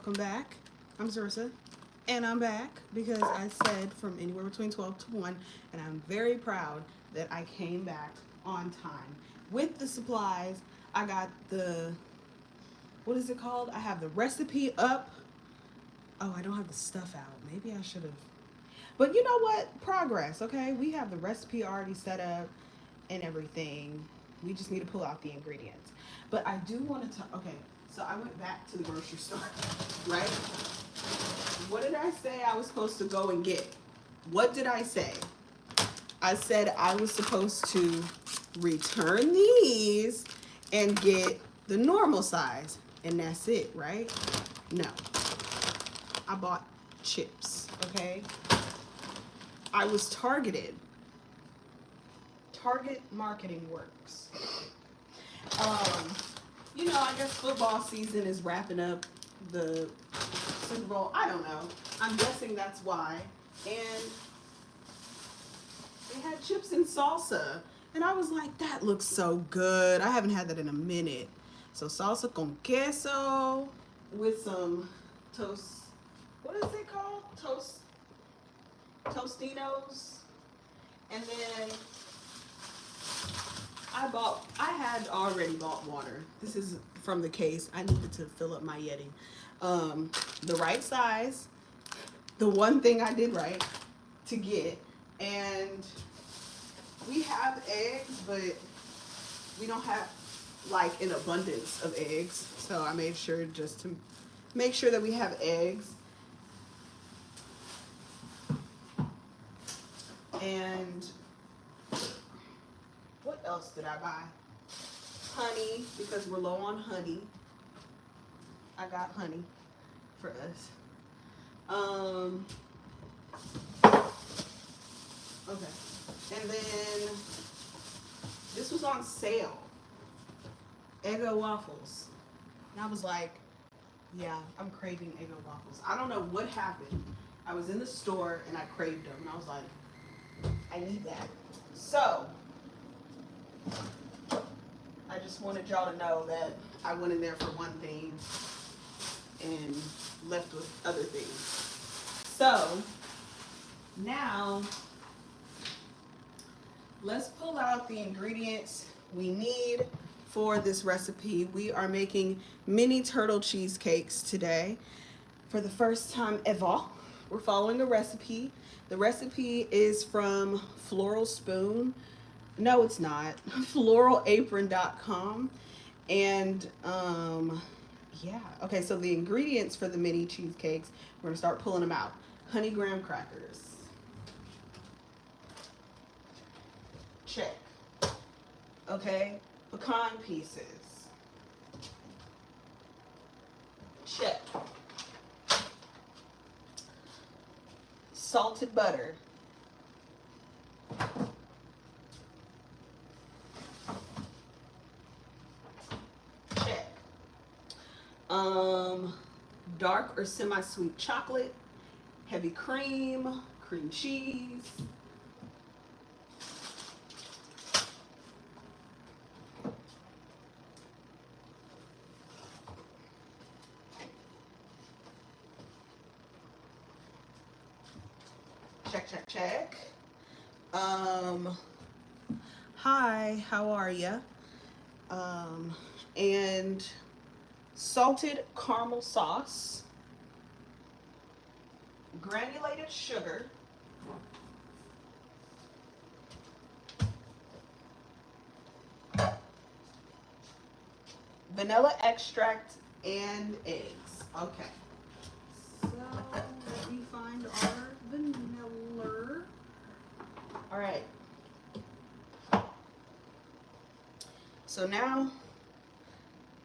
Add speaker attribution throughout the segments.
Speaker 1: welcome back. I'm Zarissa, and I'm back because I said from anywhere between 12 to 1, and I'm very proud that I came back on time with the supplies. I got the, what is it called? I have the recipe up. Oh, I don't have the stuff out. Maybe I should have. But you know what? Progress, okay? We have the recipe already set up and everything. We just need to pull out the ingredients. But I do want to, okay, so I went back to the grocery store, right? What did I say I was supposed to go and get? What did I say? I said I was supposed to return these and get the normal size. And that's it, right? No. I bought chips, okay? I was targeted. Target marketing works. You know, I guess football season is wrapping up, the Super Bowl. I don't know. I'm guessing that's why. And they had chips and salsa. And I was like, that looks so good. I haven't had that in a minute. So salsa con queso with some toast. What is it called? Tostinos. And then I had already bought water. This is from the case. I needed to fill up my Yeti. The right size. The one thing I did right to get. And we have eggs, but we don't have like an abundance of eggs. So I made sure just to make sure that we have eggs. And what else did I buy? Honey, because we're low on honey. I got honey for us. Okay. And then this was on sale. Eggo waffles. And I was like, yeah, I'm craving Eggo waffles. I don't know what happened. I was in the store and I craved them. And I was like, I need that. So, I just wanted y'all to know that I went in there for one thing and left with other things. So, now, let's pull out the ingredients we need for this recipe. We are making mini turtle cheesecakes today for the first time ever. We're following a recipe. The recipe is from Floral Spoon. No, it's not. Floralapron.com. And yeah. Okay, so the ingredients for the mini cheesecakes, we're gonna start pulling them out. Honey graham crackers. Check. Okay. Pecan pieces. Check. Salted butter. Check. Dark or semi-sweet chocolate, heavy cream, cream cheese. Check. Hi, how are ya? And salted caramel sauce, granulated sugar, vanilla extract, and eggs. Okay. So let me find our vanilla. All right. So now,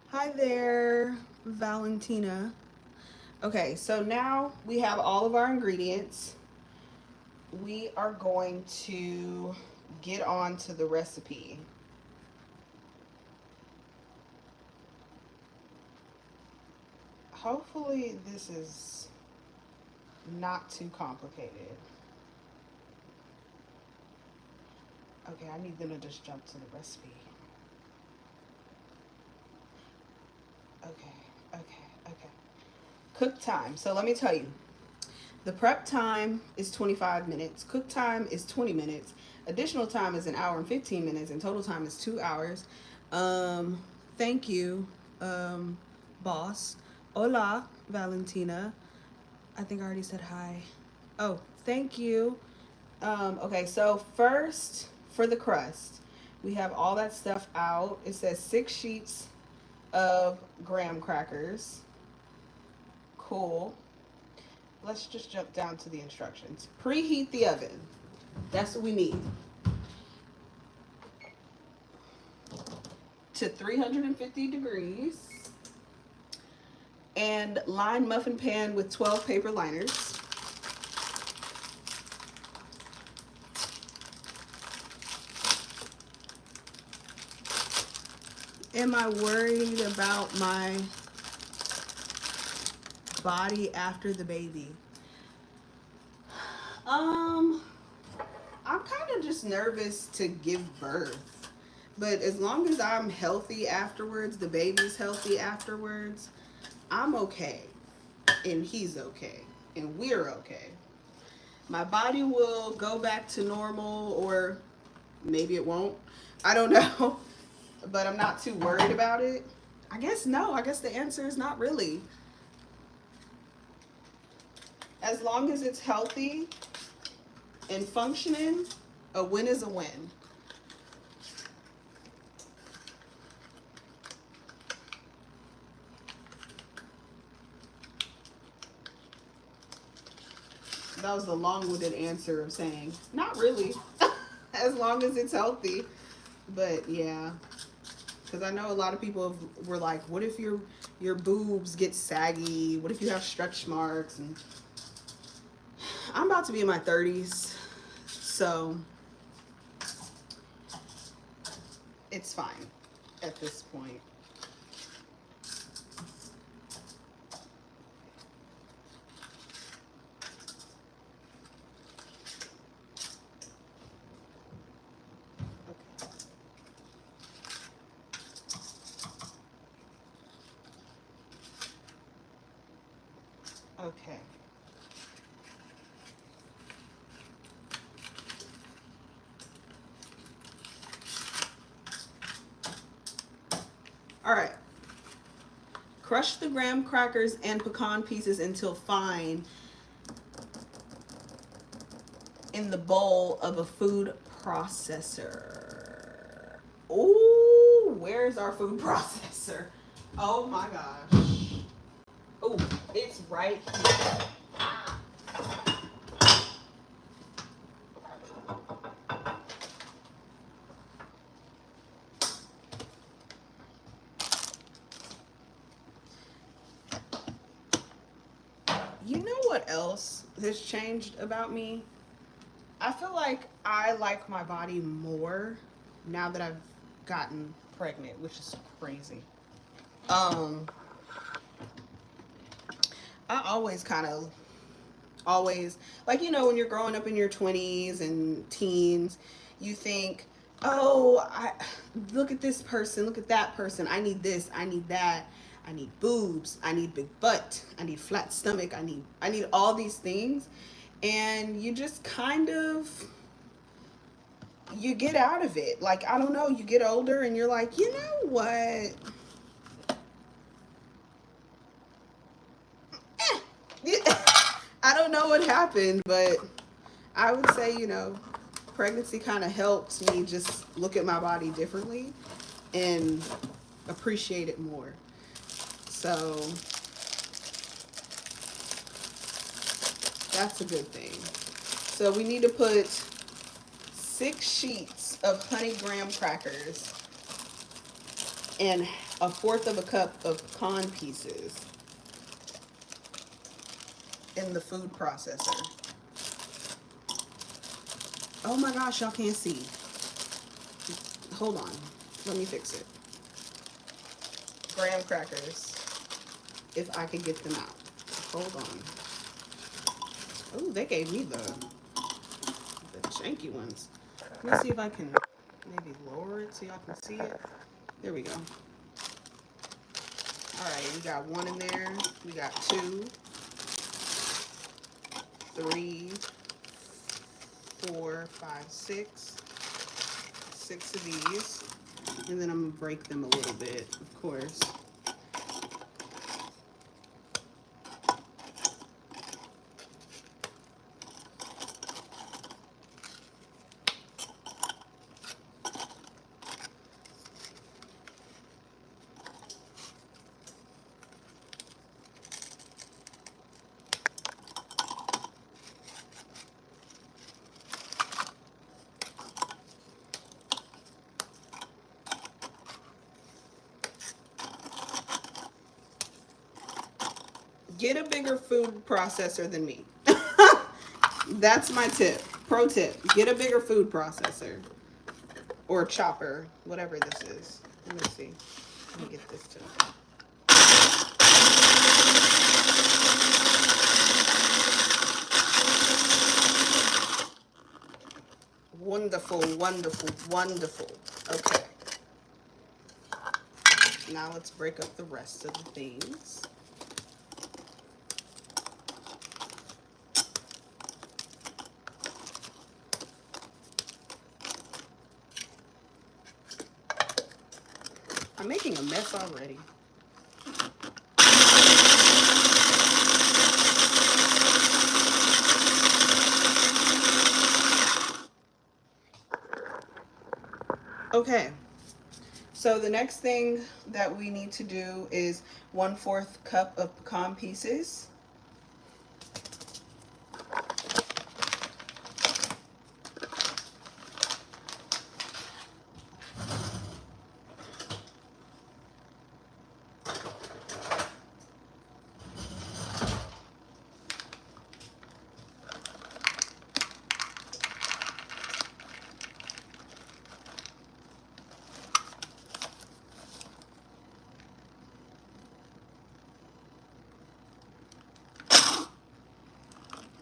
Speaker 1: hi there, Valentina. Okay, so now we have all of our ingredients. We are going to get on to the recipe. Hopefully this is not too complicated. Okay, I need them to just jump to the recipe. Okay. Cook time. So let me tell you. The prep time is 25 minutes. Cook time is 20 minutes. Additional time is an hour and 15 minutes. And total time is 2 hours. Um, Thank you, boss. Hola, Valentina. I think I already said hi. Oh, thank you. Okay, so first for the crust, we have all that stuff out. It says 6 sheets of graham crackers. Cool. Let's just jump down to the instructions. Preheat the oven. That's what we need. To 350 degrees. And line muffin pan with 12 paper liners. Am I worried about my body after the baby? I'm kind of just nervous to give birth. But as long as I'm healthy afterwards, the baby's healthy afterwards, I'm okay. And he's okay. And we're okay. My body will go back to normal, or maybe it won't. I don't know. But I'm not too worried about it. I guess no. I guess the answer is not really. As long as it's healthy and functioning, a win is a win. That was the long-winded answer of saying, not really, as long as it's healthy. But yeah, because I know a lot of people were like, what if your boobs get saggy? What if you have stretch marks? And I'm about to be in my 30s, so it's fine at this point. Okay. All right. Crush the graham crackers and pecan pieces until fine in the bowl of a food processor. Ooh, where's our food processor? Oh my gosh. Oh, it's right here. You know what else has changed about me? I feel like I like my body more now that I've gotten pregnant, which is crazy. Um, I always kind of always like, when you're growing up in your 20s and teens, you think, oh, I look at this person, look at that person, I need this, I need that, I need boobs, I need big butt, I need flat stomach, I need all these things. And you just kind of, you get out of it. Like, I don't know, you get older and you're like, you know what, I don't know what happened, but I would say, pregnancy kind of helped me just look at my body differently and appreciate it more. So that's a good thing. So we need to put 6 sheets of honey graham crackers and 1/4 of a cup of pecan pieces in the food processor. Oh my gosh, y'all can't see. Hold on. Let me fix it. Graham crackers. If I could get them out. Hold on. Oh, they gave me the janky ones. Let me see if I can maybe lower it so y'all can see it. There we go. All right, we got 1 in there. We got 2, 3, 4, 5, 6. 6 of these. And then I'm going to break them a little bit, of course. Get a bigger food processor than me. That's my tip. Pro tip. Get a bigger food processor. Or chopper. Whatever this is. Let me see. Let me get this too. Wonderful, wonderful, wonderful. Okay. Now let's break up the rest of the things. I'm making a mess already. Okay, so the next thing that we need to do is 1/4 cup of pecan pieces.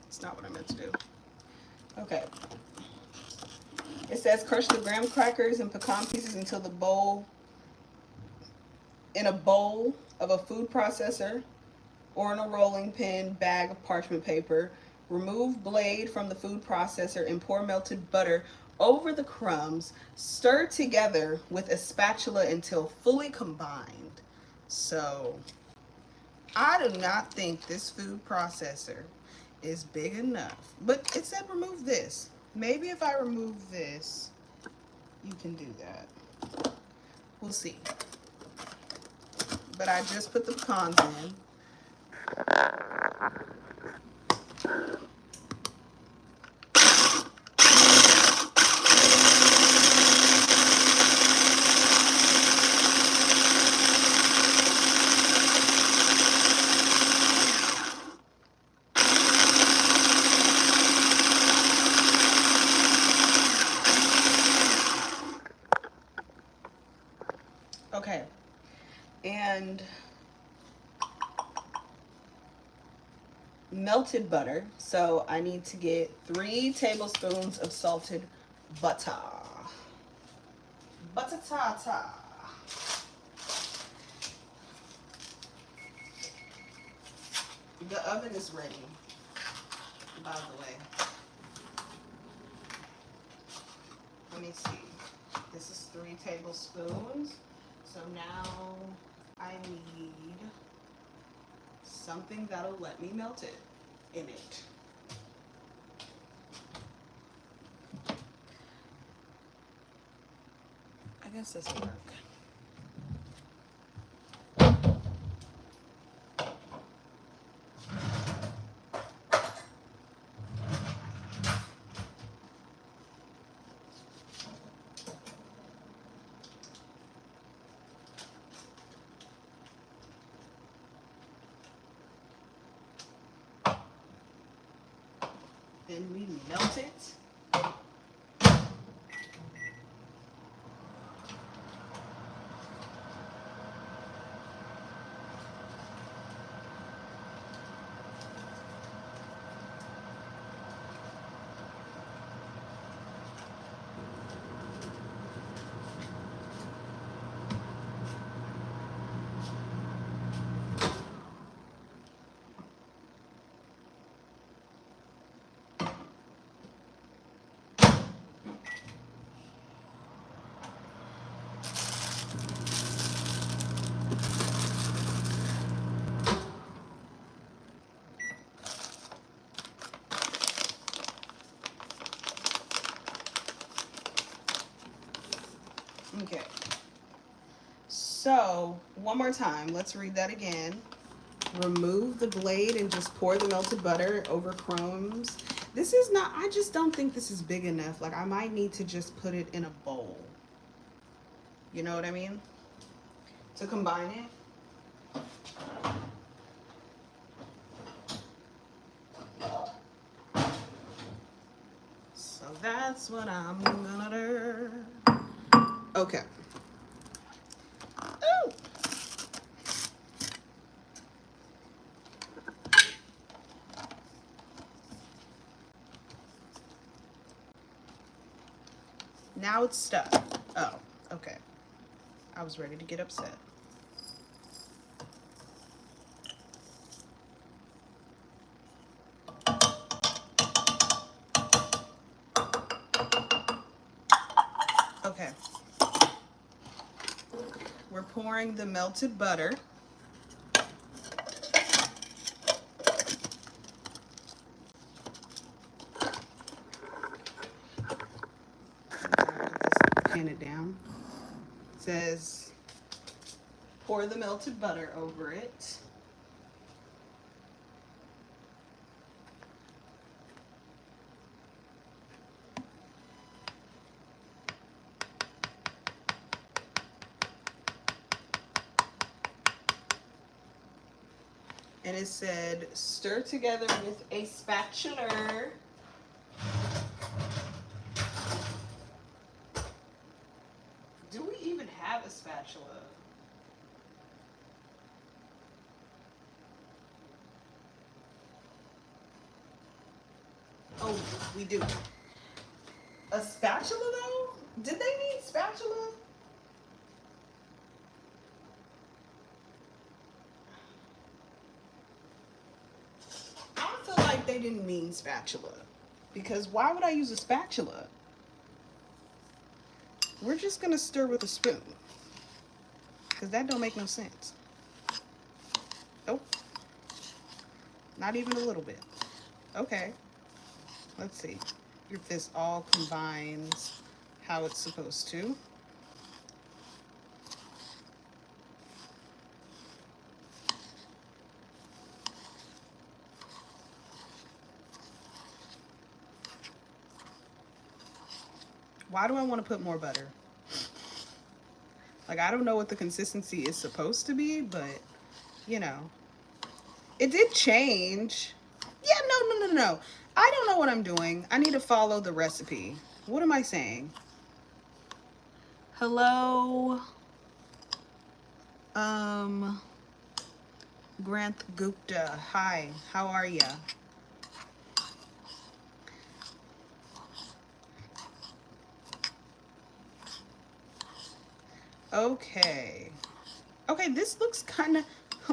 Speaker 1: It's not what I meant to do. Okay. It says crush the graham crackers and pecan pieces until the bowl, in a bowl of a food processor or in a rolling pin bag of parchment paper. Remove blade from the food processor and pour melted butter over the crumbs. Stir together with a spatula until fully combined. So, I do not think this food processor is big enough. But it said remove this. Maybe if I remove this, you can do that. We'll see. But I just put the pecans in. Okay. And melted butter. So I need to get 3 tablespoons of salted butter. Butter ta. The oven is ready, by the way. Let me see. This is 3 tablespoons. So now I need something that'll let me melt it in it. I guess this will work. Then we melt it. So, one more time, let's read that again. Remove the blade and just pour the melted butter over crumbs. This is not, I just don't think this is big enough. Like, I might need to just put it in a bowl. You know what I mean? To combine it. So that's what I'm gonna do. Okay. Ooh. Now it's stuck. Oh, okay. I was ready to get upset. Okay. We're pouring the melted butter. Pan it down. It says pour the melted butter over it. And it said stir together with a spatula. Do we even have a spatula? Oh, we do. A spatula though? Did they need spatula? I feel like they didn't mean spatula. Because why would I use a spatula? We're just gonna stir with a spoon. Because that don't make no sense. Nope. Not even a little bit. Okay. Let's see if this all combines how it's supposed to. Why do I want to put more butter? Like, I don't know what the consistency is supposed to be, but, you know. It did change. Yeah, no. I don't know what I'm doing. I need to follow the recipe. What am I saying? Hello? Granth Gupta. Hi, how are ya? Okay. Okay, this looks kind of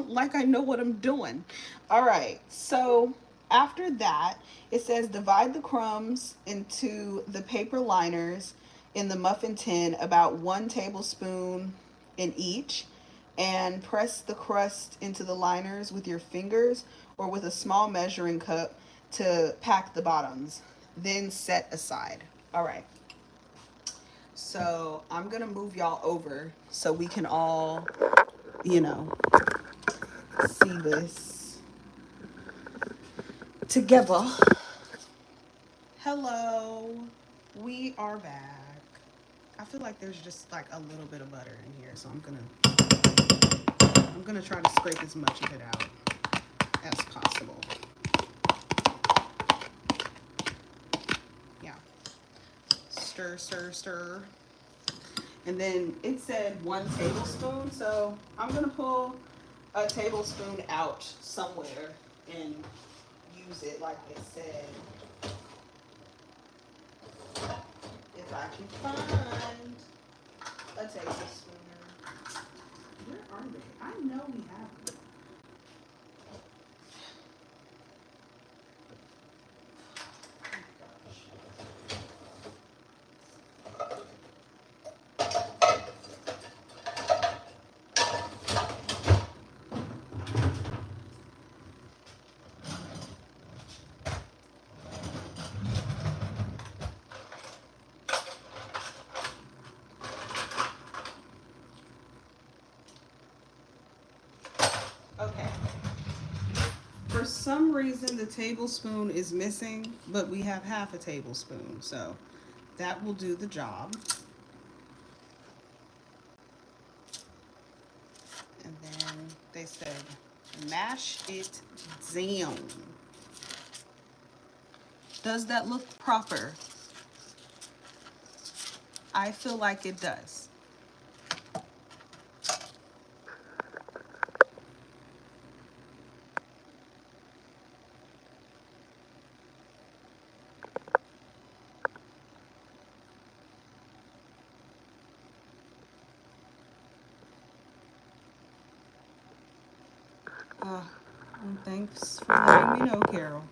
Speaker 1: like I know what I'm doing. All right, so after that, it says divide the crumbs into the paper liners in the muffin tin, about 1 tablespoon in each, and press the crust into the liners with your fingers or with a small measuring cup to pack the bottoms. Then set aside. All right. So I'm gonna move y'all over so we can all, you know, see this together. Hello, we are back. I feel like there's just like a little bit of butter in here, so I'm gonna try to scrape as much of it out as possible. Yeah. Stir, stir, stir. And then it said 1 tablespoon, so I'm gonna pull a tablespoon out somewhere and use it like it said. If I can find a tablespoon. Where are they? I know we have them. some reason, the tablespoon is missing, but we have half a tablespoon, so that will do the job. And then they said, mash it down. Does that look proper? I feel like it does. And thanks for letting me know, Carol.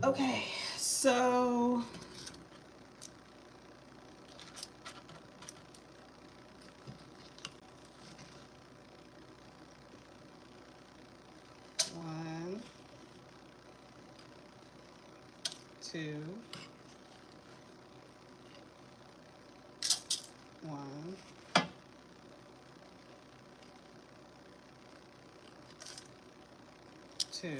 Speaker 1: Okay, so one, two, one, two,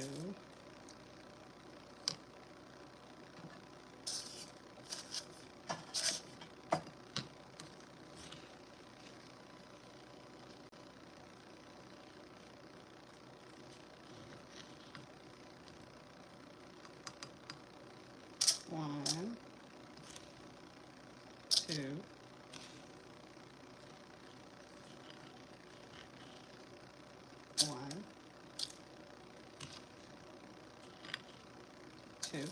Speaker 1: one, two, one, two,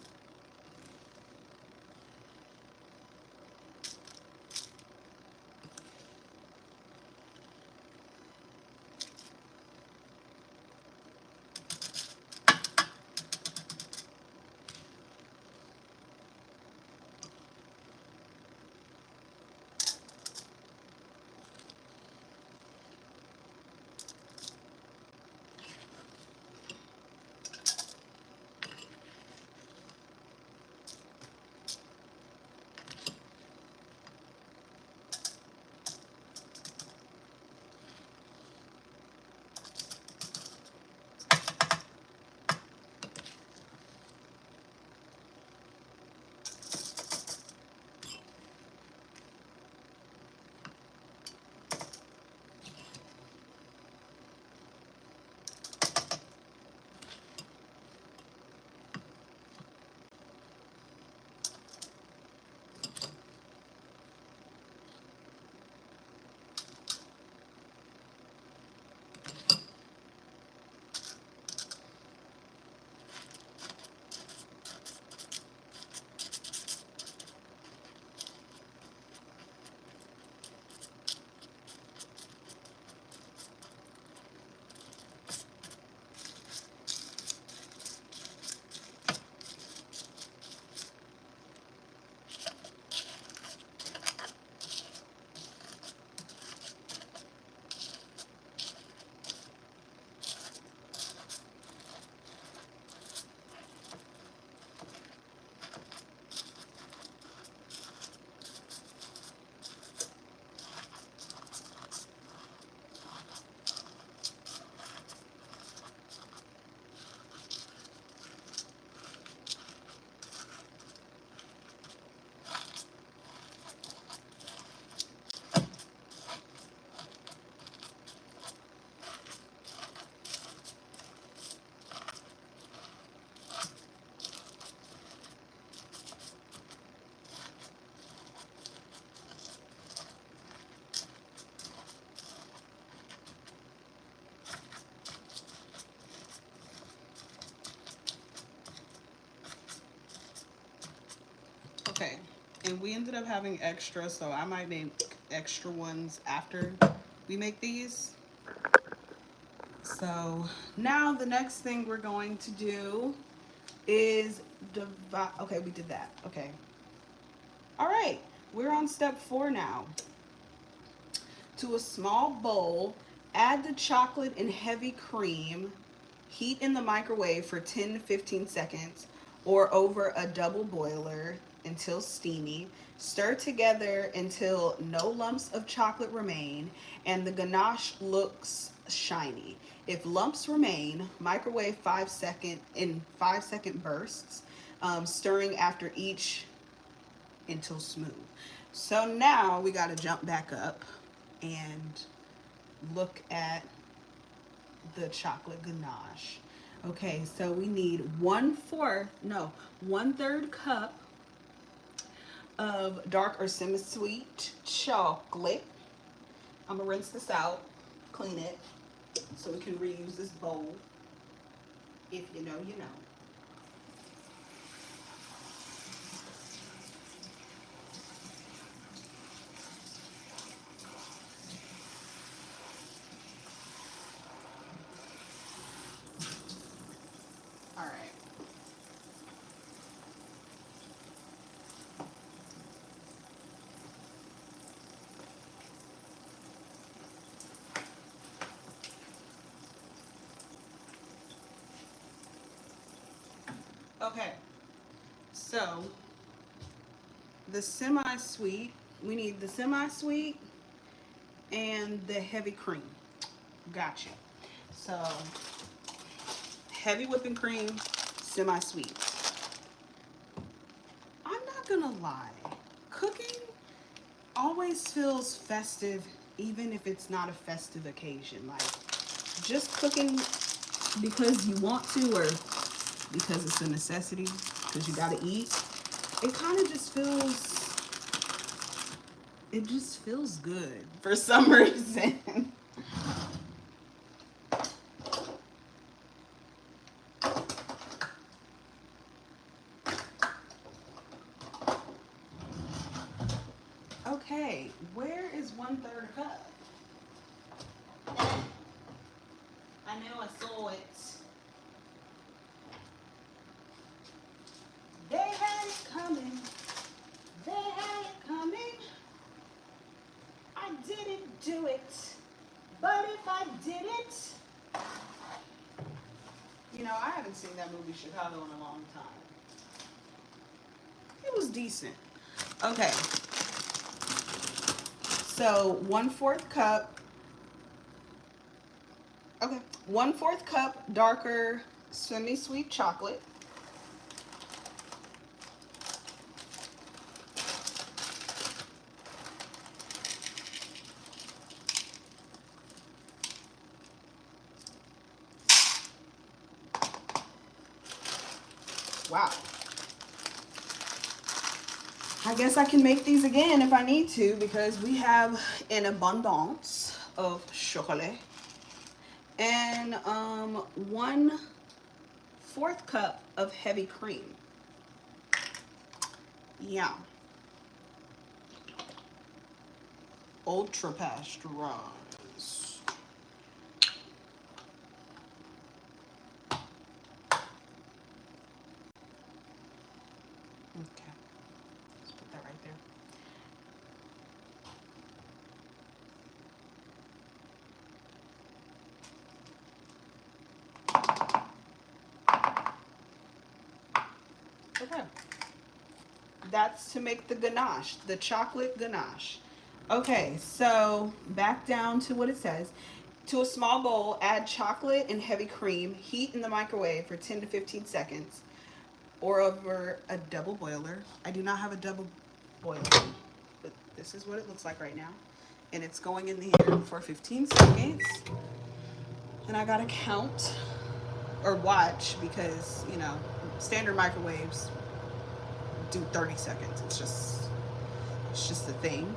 Speaker 1: okay. And we ended up having extra, so I might make extra ones after we make these. So now the next thing we're going to do is divide. Okay, we did that. Okay. All right. We're on step 4 now. To a small bowl, add the chocolate and heavy cream. Heat in the microwave for 10 to 15 seconds or over a double boiler until steamy. Stir together until no lumps of chocolate remain and the ganache looks shiny. If lumps remain, microwave 5 second bursts, stirring after each until smooth. So now we got to jump back up and look at the chocolate ganache. Okay, so we need 1/3 cup of dark or semi-sweet chocolate. I'm gonna rinse this out, clean it, so we can reuse this bowl. If you know, you know. All right. Okay. So the semi-sweet, we need the semi-sweet and the heavy cream. Gotcha. So heavy whipping cream, semi-sweet. I'm not gonna lie, cooking always feels festive, even if it's not a festive occasion. Like, just cooking because you want to, or because it's a necessity, because you gotta eat, it kind of just feels good for some reason. Okay, where is 1/3 cup? I know I saw it. They had it coming. They had it coming. I didn't do it. But if I did it, you know, I haven't seen that movie Chicago in a long time. It was decent. Okay. So 1/4 cup. Okay. 1/4 cup darker semi-sweet chocolate. Wow. I guess I can make these again if I need to, because we have an abundance of chocolate. And 1/4 cup of heavy cream. Yeah. Ultra pasteurized. Okay. Let's put that right there. Okay. That's to make the ganache, the chocolate ganache. Okay, so back down to what it says. To a small bowl, add chocolate and heavy cream. Heat in the microwave for 10 to 15 seconds or over a double boiler. I do not have a double boiler, but this is what it looks like right now. And it's going in the air for 15 seconds. And I gotta count or watch because, you know, standard microwaves do 30 seconds. It's just the thing.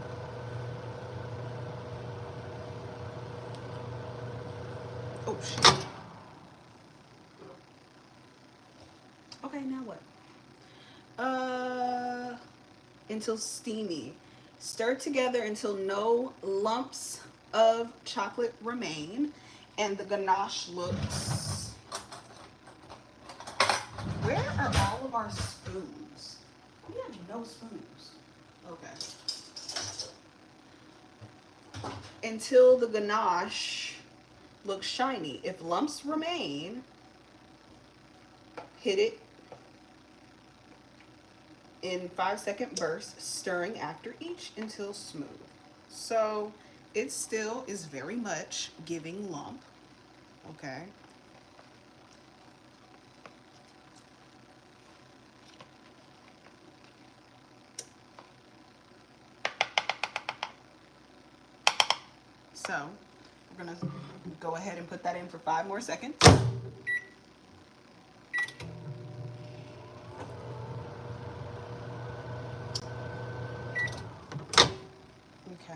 Speaker 1: Oh shit. Okay, now what? Until steamy. Stir together until no lumps of chocolate remain and the ganache looks. Where are all of our spoons? We have no spoons. Okay. Until the ganache looks shiny. If lumps remain, hit it in 5-second bursts, stirring after each until smooth. So it still is very much giving lump. Okay. So we're gonna go ahead and put that in for 5 more seconds. Okay.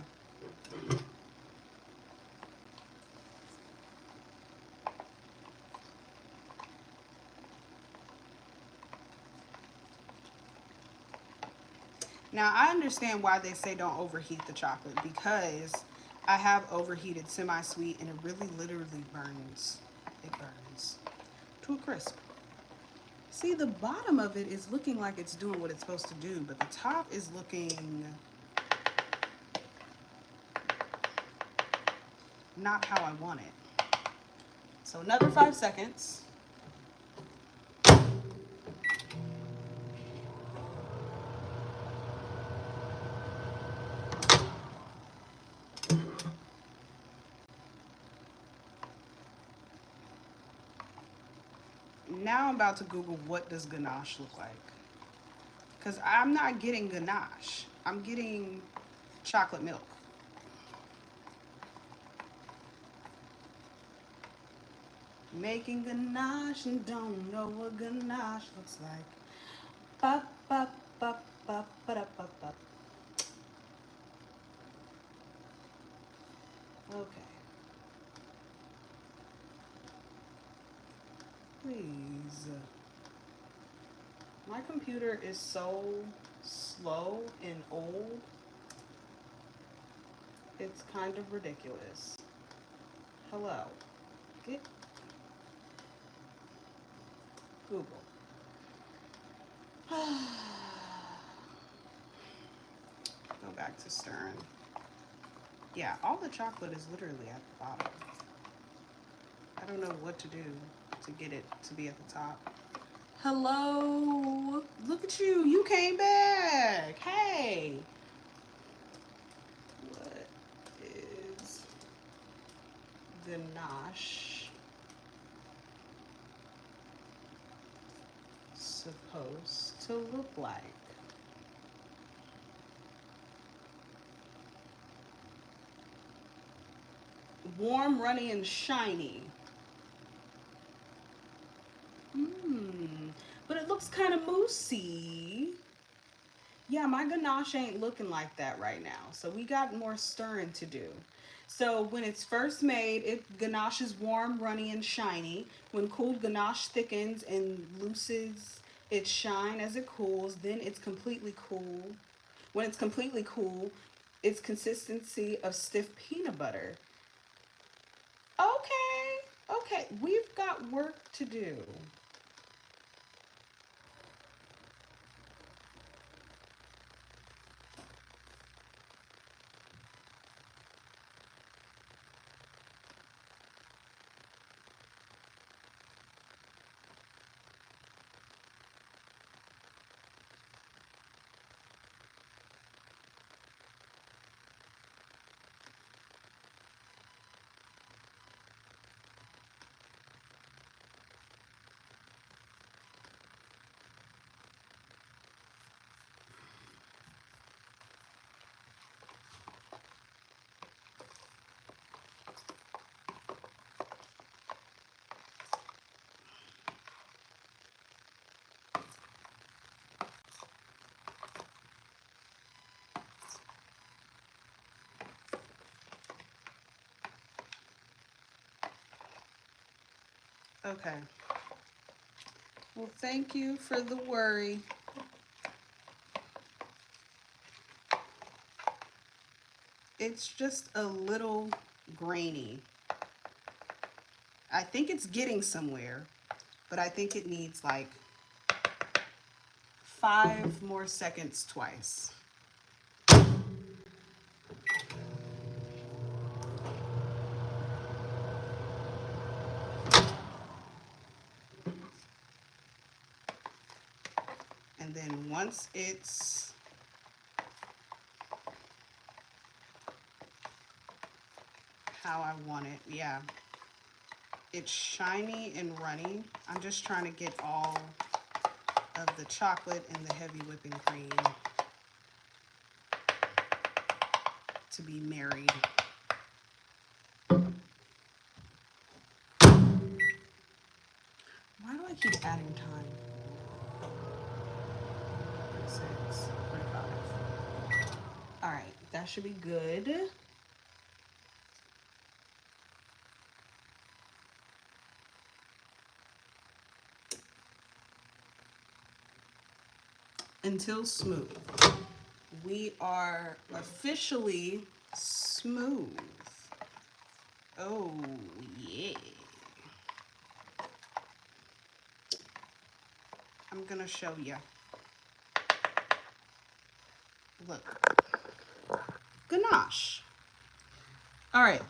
Speaker 1: Now I understand why they say don't overheat the chocolate, because I have overheated semi-sweet and it really literally burns. It burns to a crisp. See, the bottom of it is looking like it's doing what it's supposed to do, but the top is looking not how I want it. So another 5 seconds. Now I'm about to Google what does ganache look like. Because I'm not getting ganache. I'm getting chocolate milk. Making ganache and don't know what ganache looks like. Ba, ba, ba, ba, ba, da, ba, ba. Okay. Please. My computer is so slow and old. It's kind of ridiculous. Hello. Get Google. Go back to stirring. Yeah, all the chocolate is literally at the bottom. I don't know what to do to get it to be at the top. Hello. Look at you. You came back. Hey. What is ganache supposed to look like? Warm, runny, and shiny. But it looks kind of moussey. Yeah, my ganache ain't looking like that right now. So we got more stirring to do. So when it's first made, ganache is warm, runny, and shiny. When cooled, ganache thickens and loses its shine as it cools. Then it's completely cool. When it's completely cool, its consistency of stiff peanut butter. Okay, okay, we've got work to do. Okay. Well, thank you for the worry. It's just a little grainy. I think it's getting somewhere, but I think it needs like 5 more seconds twice. And then once it's how I want it, yeah, it's shiny and runny. I'm just trying to get all of the chocolate and the heavy whipping cream to be married. Why do I keep adding time? 36, 45. All right, that should be good. Until smooth. We are officially smooth. Oh, yeah. I'm gonna show you. Look. Ganache. All right.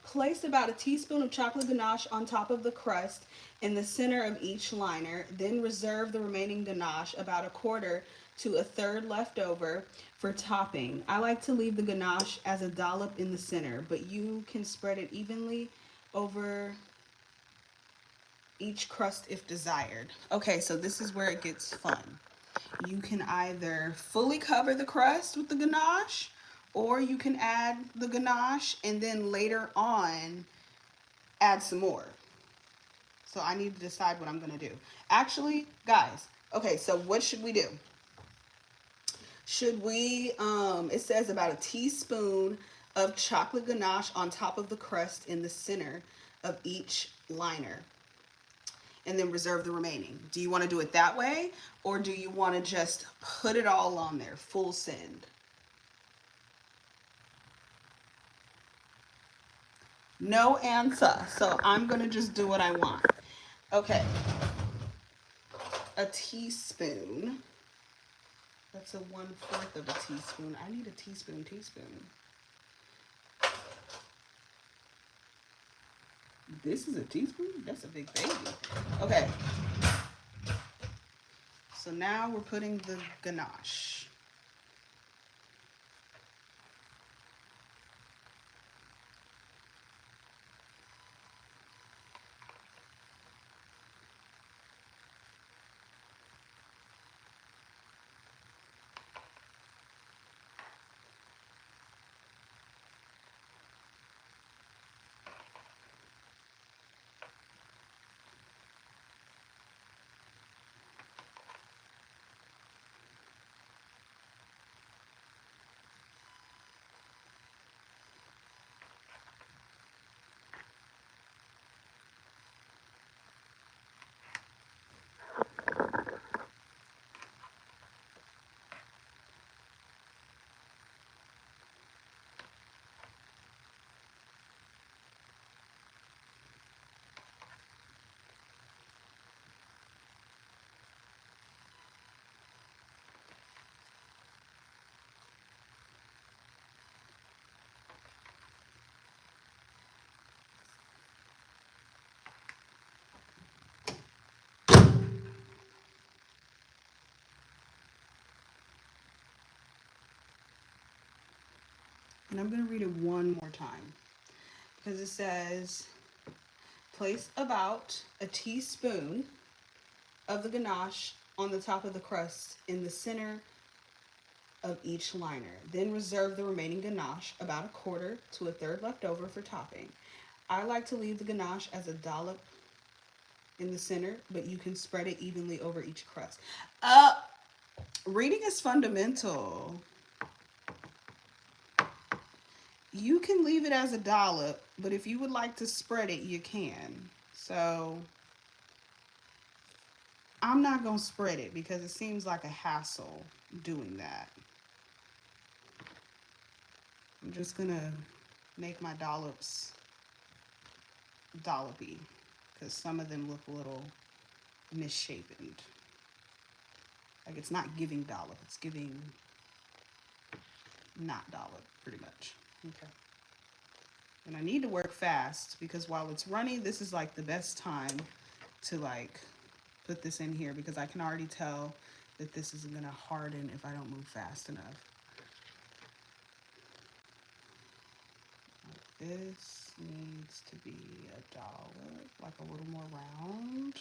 Speaker 1: Place about a teaspoon of chocolate ganache on top of the crust in the center of each liner. Then reserve the remaining ganache, about a quarter to a third left over, for topping. I like to leave the ganache as a dollop in the center, but you can spread it evenly over each crust if desired. Okay, so this is where it gets fun. You can either fully cover the crust with the ganache, or you can add the ganache and then later on add some more. So I need to decide what I'm gonna do. Actually, guys, okay, so what should we do? Should we, it says about a teaspoon of chocolate ganache on top of the crust in the center of each liner, and then reserve the remaining. Do you want to do it that way, or do you want to just put it all on there, full send? No answer. So I'm going to just do what I want. Okay. A teaspoon. That's a 1/4 of a teaspoon. I need a teaspoon. This is a teaspoon? That's a big baby. Okay. So now we're putting the ganache. And I'm going to read it one more time because it says place about a teaspoon of the ganache on the top of the crust in the center of each liner. Then reserve the remaining ganache, about a quarter to a third left over, for topping. I like to leave the ganache as a dollop in the center, but you can spread it evenly over each crust. Reading is fundamental. You can leave it as a dollop, but if you would like to spread it, you can. So I'm not going to spread it because it seems like a hassle doing that. I'm just going to make my dollops dollopy because some of them look a little misshapen. Like it's not giving dollop, it's giving not dollop pretty much. Okay. And I need to work fast because while it's running, this is like the best time to like put this in here because I can already tell that this isn't going to harden if I don't move fast enough. This needs to be $1, like a little more round.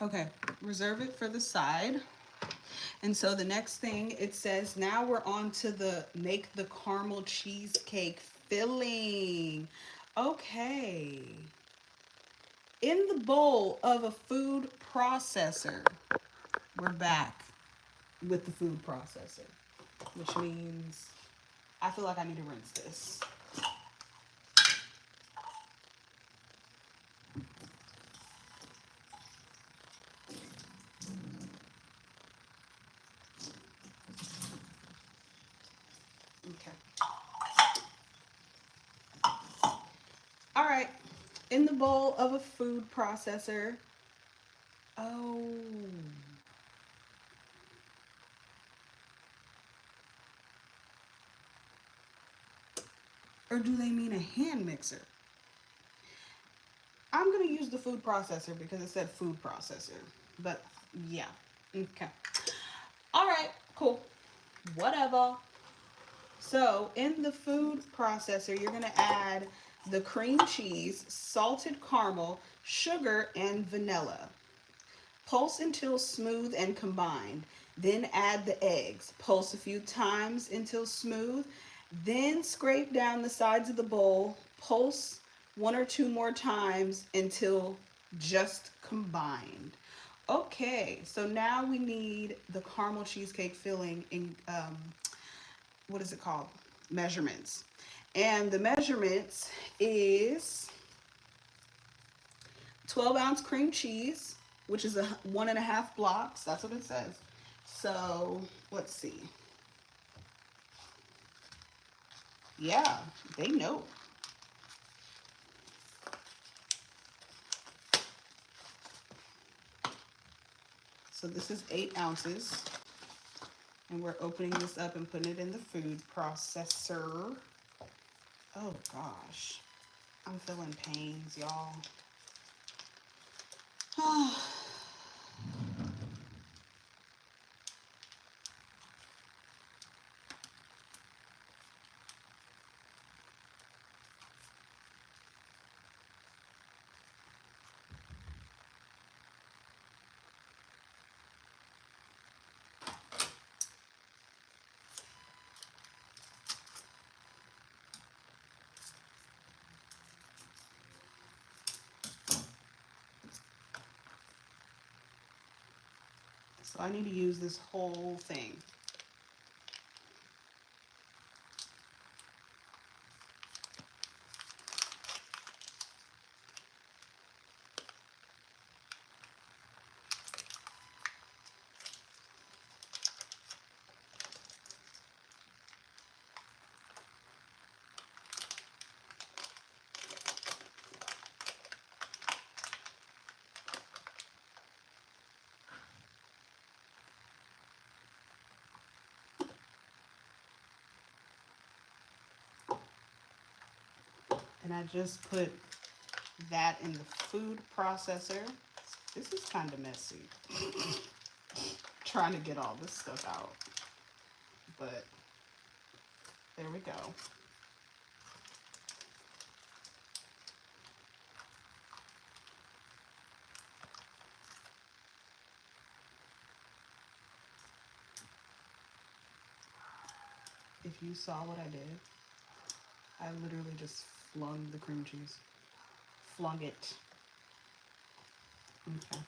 Speaker 1: Okay, reserve it for the side. And so the next thing it says, now we're on to the make the caramel cheesecake filling. Okay. In the bowl of a food processor, we're back with the food processor, which means I feel like I need to rinse this. Okay. All right. In the bowl of a food processor. Oh. Or do they mean a hand mixer? I'm going to use the food processor because it said food processor. But yeah. Okay. All right. Cool. Whatever. So in the food processor, you're going to add the cream cheese, salted caramel, sugar, and vanilla. Pulse until smooth and combined. Then add the eggs. Pulse a few times until smooth. Then scrape down the sides of the bowl. Pulse one or two more times until just combined. Okay, so now we need the caramel cheesecake filling in, what is it called? Measurements. And the measurements is 12-ounce cream cheese, which is a 1.5 blocks. That's what it says. So let's see. Yeah, they know. So this is 8 ounces. And we're opening this up and putting it in the food processor. Oh gosh. I'm feeling pains, y'all. So I need to use this whole thing. And I just put that in the food processor. This is kind of messy. Trying to get all this stuff out. But there we go. If you saw what I did, I literally just flung the cream cheese. Flung it. Okay.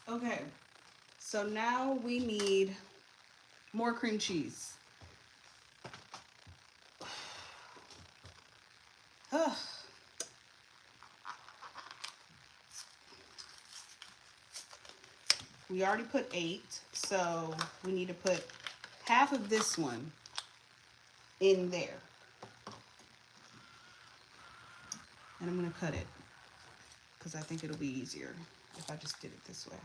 Speaker 1: Okay, so now we need more cream cheese. We already put 8, so we need to put half of this one in there. And I'm going to cut it because I think it'll be easier if I just did it this way.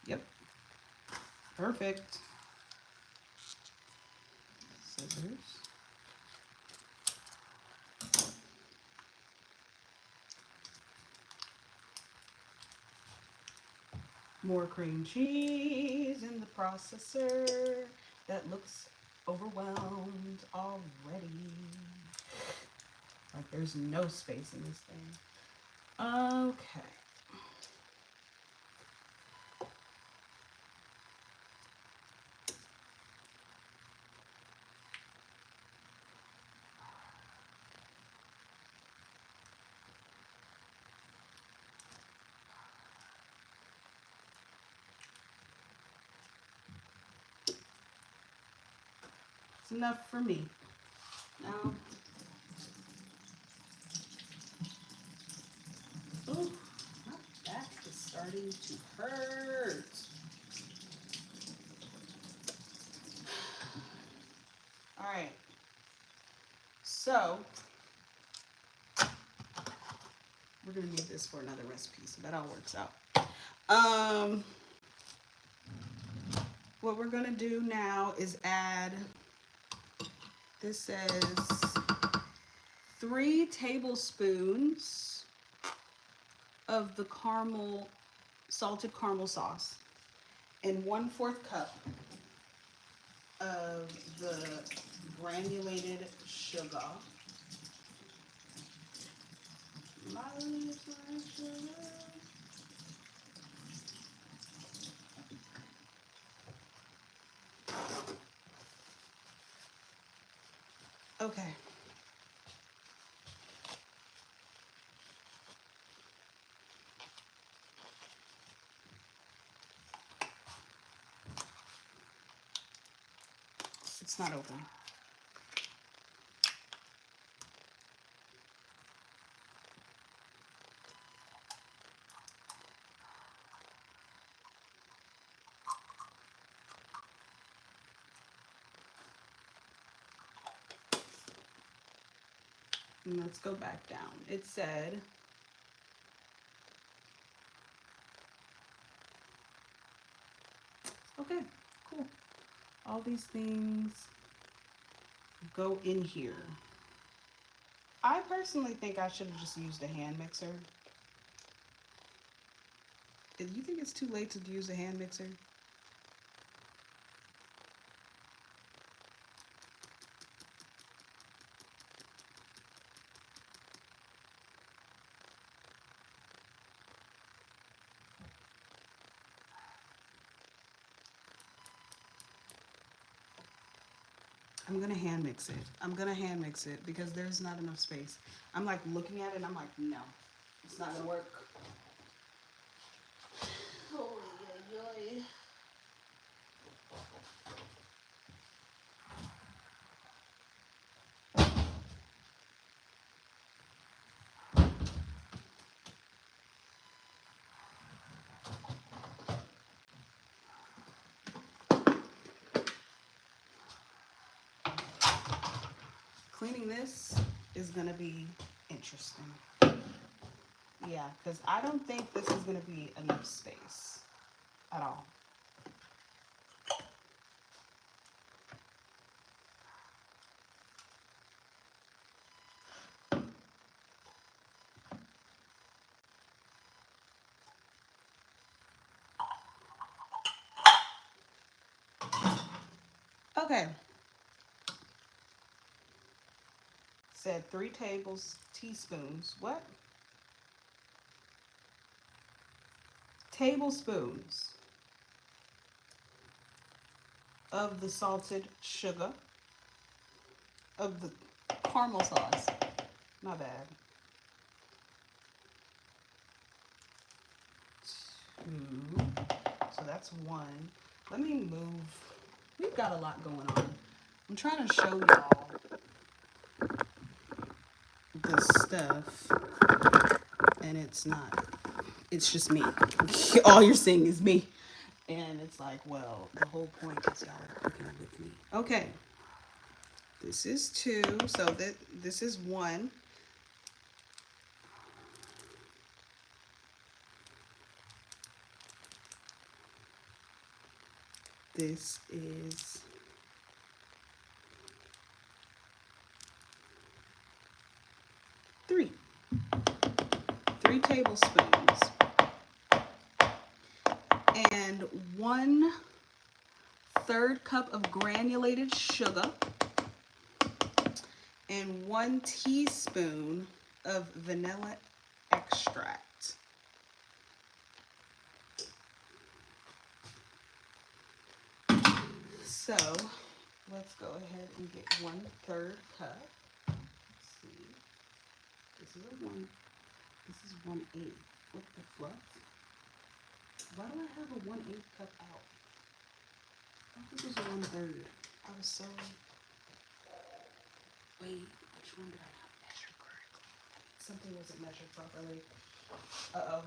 Speaker 1: Yep. Perfect. Scissors. More cream cheese in the processor. That looks overwhelmed already. Like there's no space in this thing. Okay. It's enough for me. Now, ooh, my back is starting to hurt. All right. So, we're gonna need this for another recipe, so that all works out. What we're gonna do now is add, this says 3 tablespoons of the salted caramel sauce and 1/4 cup of the granulated sugar. Okay. It's not open. And let's go back down. It said okay, cool. All these things go in here. I personally think I should have just used a hand mixer. Do you think it's too late to use a hand mixer? I'm gonna hand mix it. I'm gonna hand mix it because there's not enough space. I'm like looking at it and I'm like, no, it's not gonna work. Oh, yeah, yeah. Cleaning this is gonna be interesting. Yeah, because I don't think this is gonna be enough space at all. Okay. Said 3 teaspoons. What? Tablespoons of the salted sugar, of the caramel sauce. My bad. 2. So that's 1. Let me move. We've got a lot going on. I'm trying to show y'all stuff and it's not, it's just me. All you're seeing is me. And it's like, well, the whole point is y'all are cooking with me. Okay. This is 2, so this is 1. This is 3. 3 tablespoons. And 1/3 cup of granulated sugar. And 1 teaspoon of vanilla extract. So let's go ahead and get 1/3 cup. Let's see. This is a 1. This is 1/8. What the fuck? Why do I have a 1/8 cup out? I think it was a 1/3. I was so. Wait, which one did I not measure correctly? Something wasn't measured properly. Uh-oh.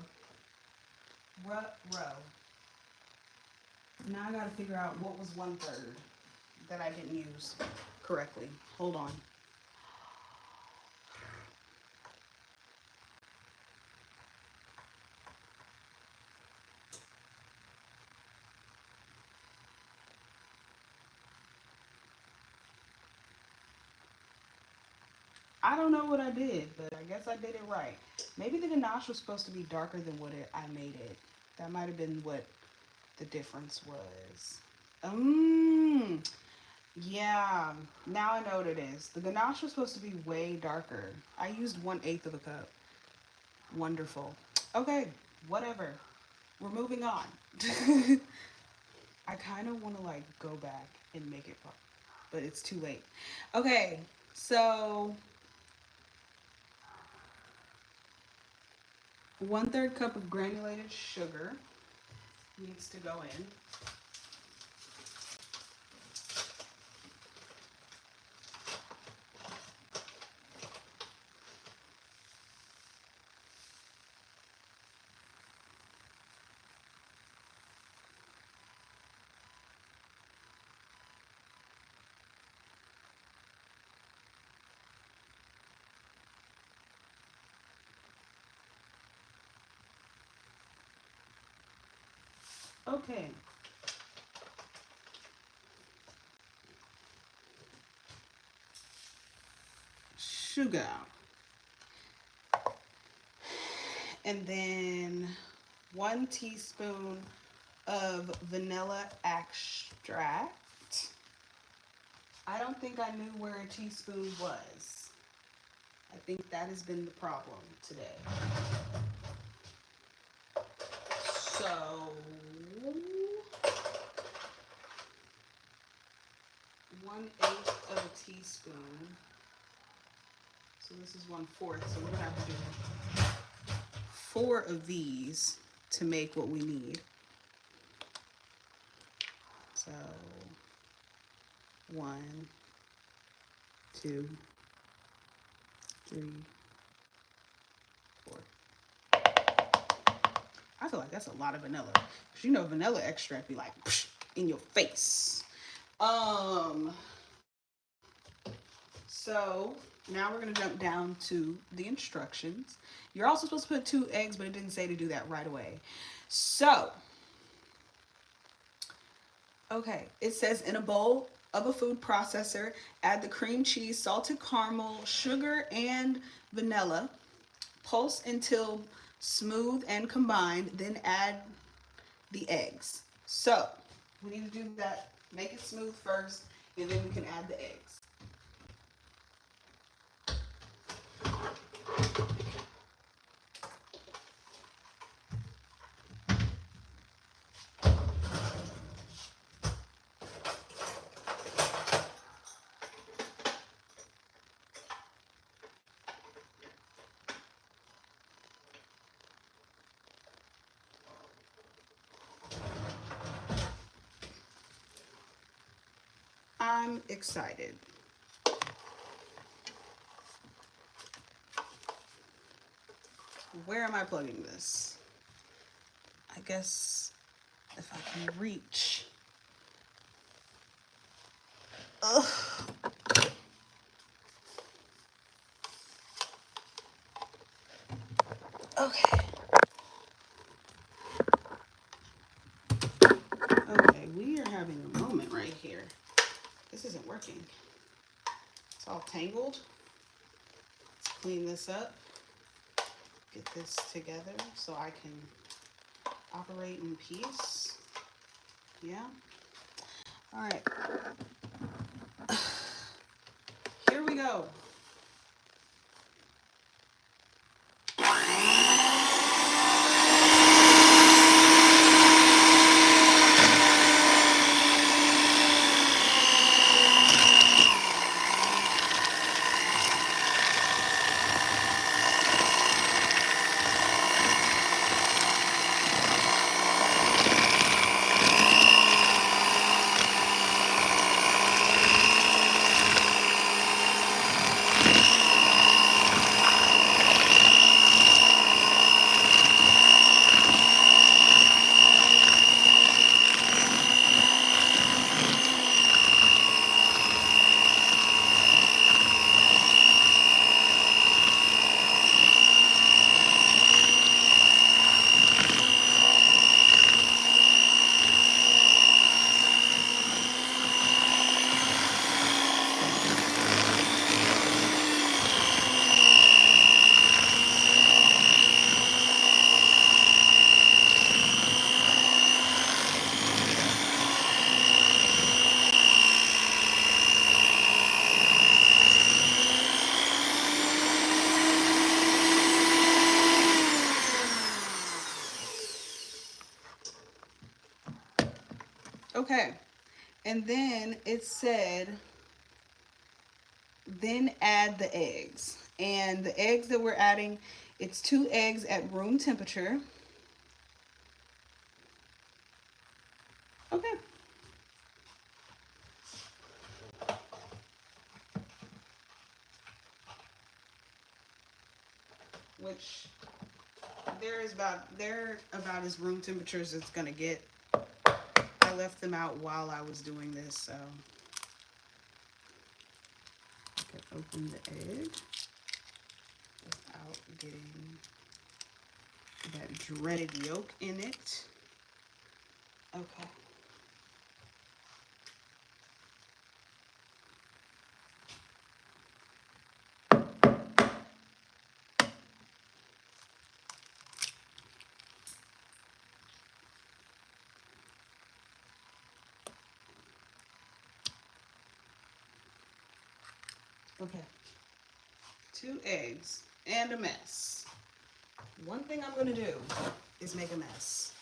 Speaker 1: Row. Now I gotta figure out what was 1/3 that I didn't use correctly. Hold on. I don't know what I did, but I guess I did it right. Maybe the ganache was supposed to be darker than what I made it. That might have been what the difference was. Yeah, now I know what it is. The ganache was supposed to be way darker. I used 1/8 of a cup. Wonderful. Okay, whatever. We're moving on. I kind of want to like go back and make it, but it's too late. Okay, so 1/3 cup of granulated sugar needs to go in. Okay. Sugar. And then 1 teaspoon of vanilla extract. I don't think I knew where a teaspoon was. I think that has been the problem today. So 1/8 of a teaspoon. So this is 1/4. So we're gonna have to do 4 of these to make what we need. So 1, 2, 3, 4. I feel like that's a lot of vanilla. Cause you know vanilla extract be like in your face. So now we're gonna jump down to the instructions. You're also supposed to put 2 eggs, but it didn't say to do that right away. So, okay, it says in a bowl of a food processor, add the cream cheese, salted caramel, sugar, and vanilla. Pulse until smooth and combined, then add the eggs. So, we need to do that, make it smooth first, and then we can add the eggs. I'm excited. where am I plugging this? I guess if I can reach. Ugh. Okay. Okay, we are having a moment right here. This isn't working. It's all tangled. Let's clean this up. Get this together so I can operate in peace. Yeah. All right. Here we go. Okay. And then it said, then add the eggs. And the eggs that we're adding, it's 2 eggs at room temperature. Okay. Which they're about as room temperature as it's gonna get. I left them out while I was doing this, so I could open the egg without getting that dreaded yolk in it. Okay. Okay. 2 eggs and a mess. One thing I'm gonna do is make a mess.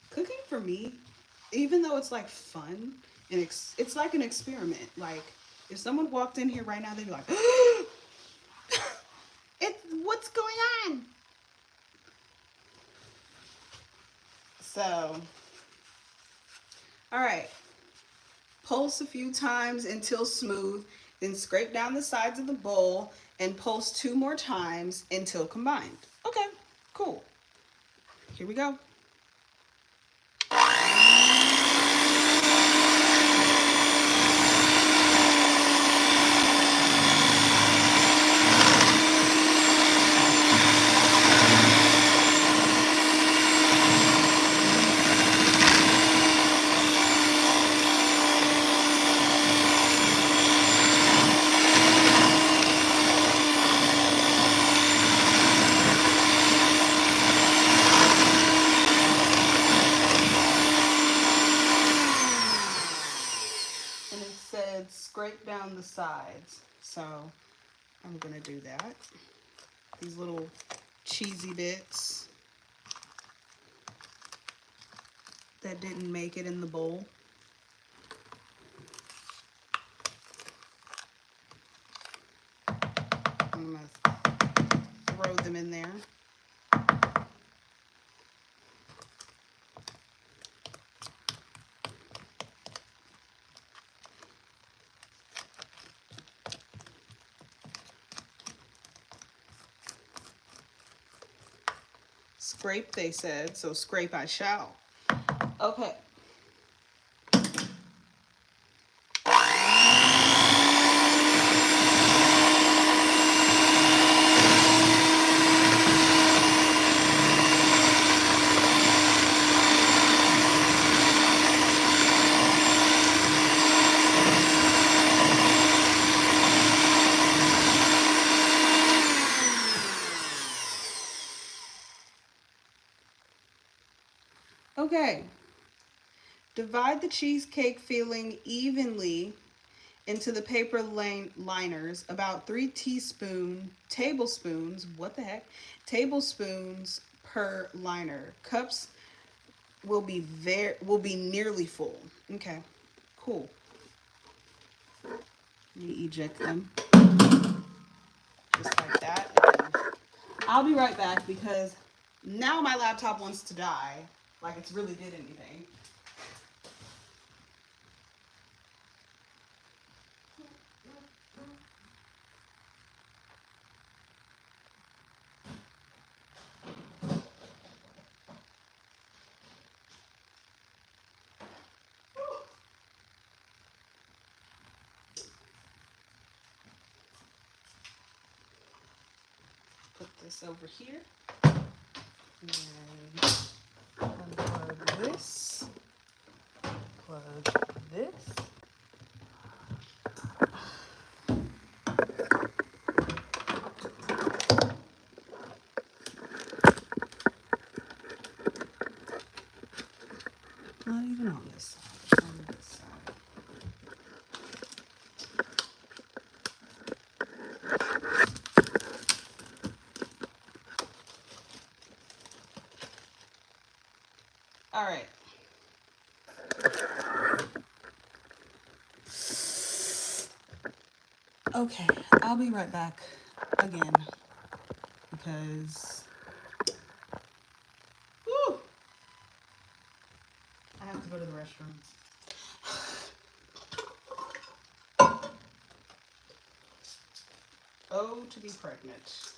Speaker 1: Cooking for me, even though it's like fun and it's like an experiment. Like if someone walked in here right now, they'd be like, "It's what's going on?" So, all right. Pulse a few times until smooth, then scrape down the sides of the bowl and pulse 2 more times until combined. Okay, cool. Here we go. And it said scrape down the sides. So I'm gonna do that. These little cheesy bits that didn't make it in the bowl. I'm gonna throw them in there. scrape, they said, so scrape I shall. Okay. Okay. Divide the cheesecake filling evenly into the paper liners, about 3 tablespoons, what the heck? Tablespoons per liner. Cups will be nearly full. Okay. Cool. Let me eject them just like that. And I'll be right back because now my laptop wants to die like it's really did anything. Put this over here. And unplug this. Plug this. Not even on this side, on this side. All right. Okay, I'll be right back again because whew, I have to go to the restroom. Oh, to be pregnant.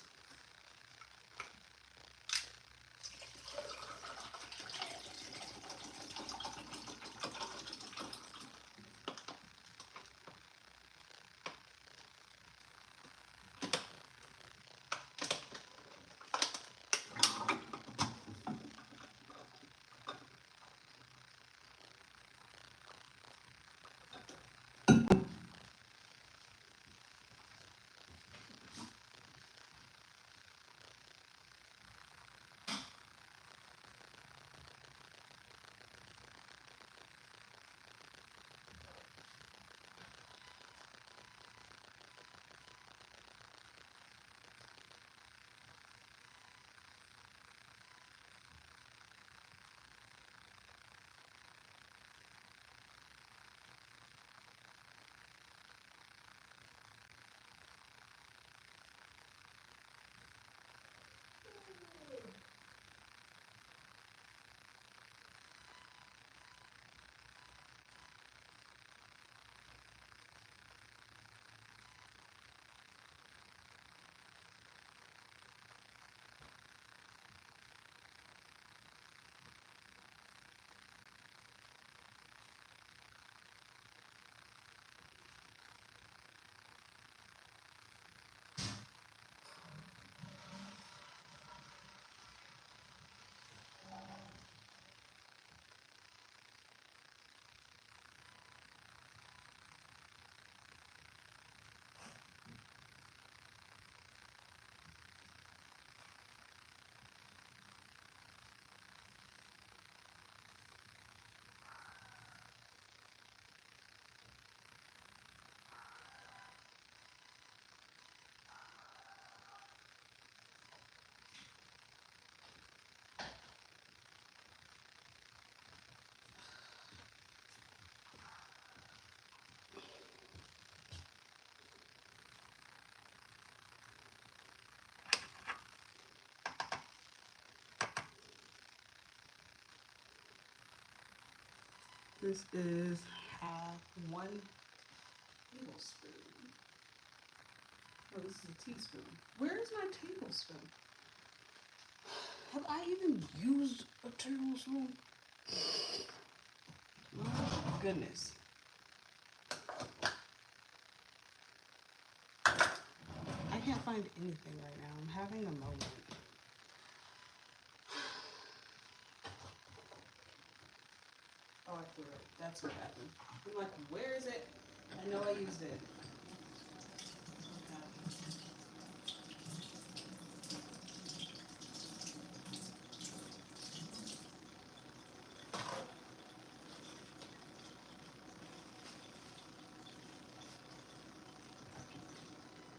Speaker 1: This is half 1 tablespoon. Oh, this is a teaspoon. Where is my tablespoon? Have I even used a tablespoon? My goodness. I can't find anything right now. I'm having a moment. Oh, I threw it. That's what happened. I'm like, where is it? I know I used it.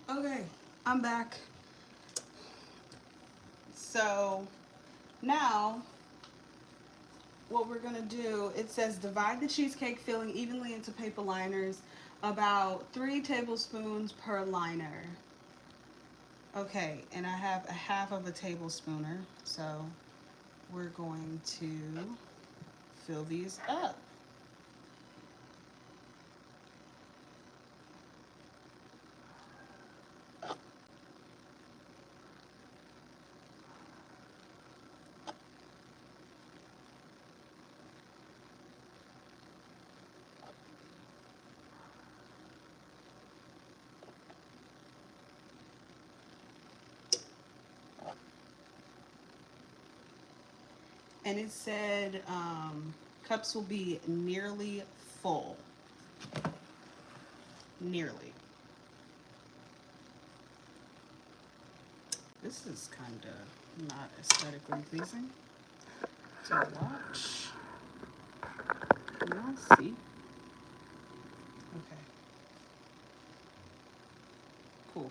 Speaker 1: Okay, I'm back. So now what we're gonna do, it says divide the cheesecake filling evenly into paper liners, about 3 tablespoons per liner. Okay, and I have a half of a tablespooner, so we're going to fill these up. And it said cups will be nearly full. Nearly. This is kind of not aesthetically pleasing to watch. Can y'all see? Okay, cool.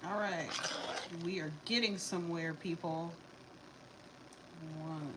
Speaker 1: All right, we are getting somewhere, people. One.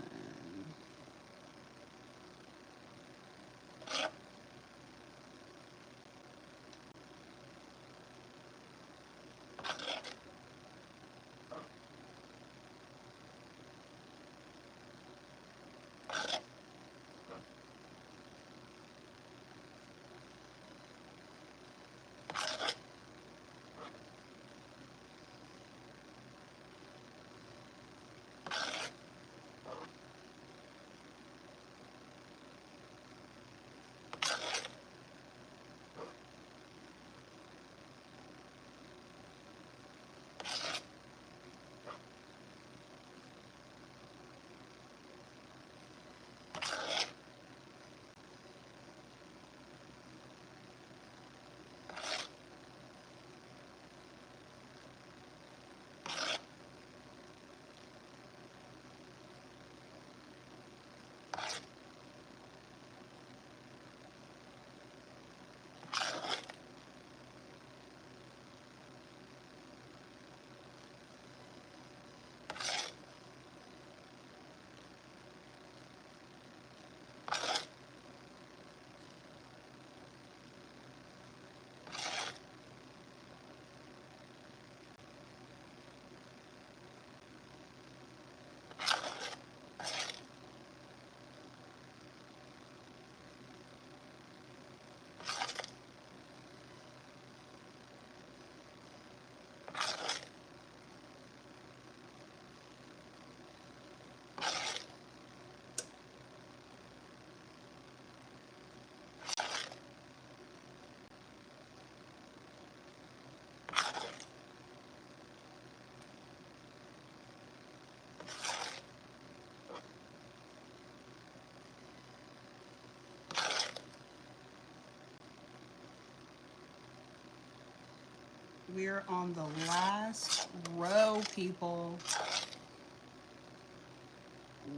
Speaker 1: We're on the last row, people.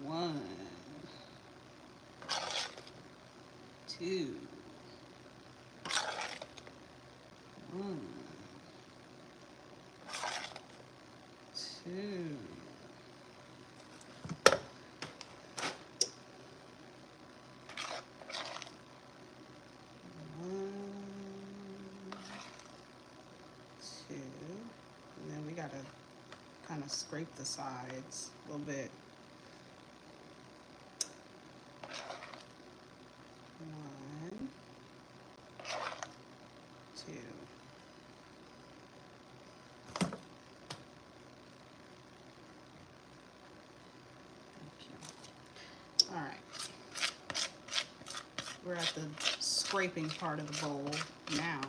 Speaker 1: 1, 2, 1, 2. And then we gotta kind of scrape the sides a little bit. 1, 2. All right. We're at the scraping part of the bowl now.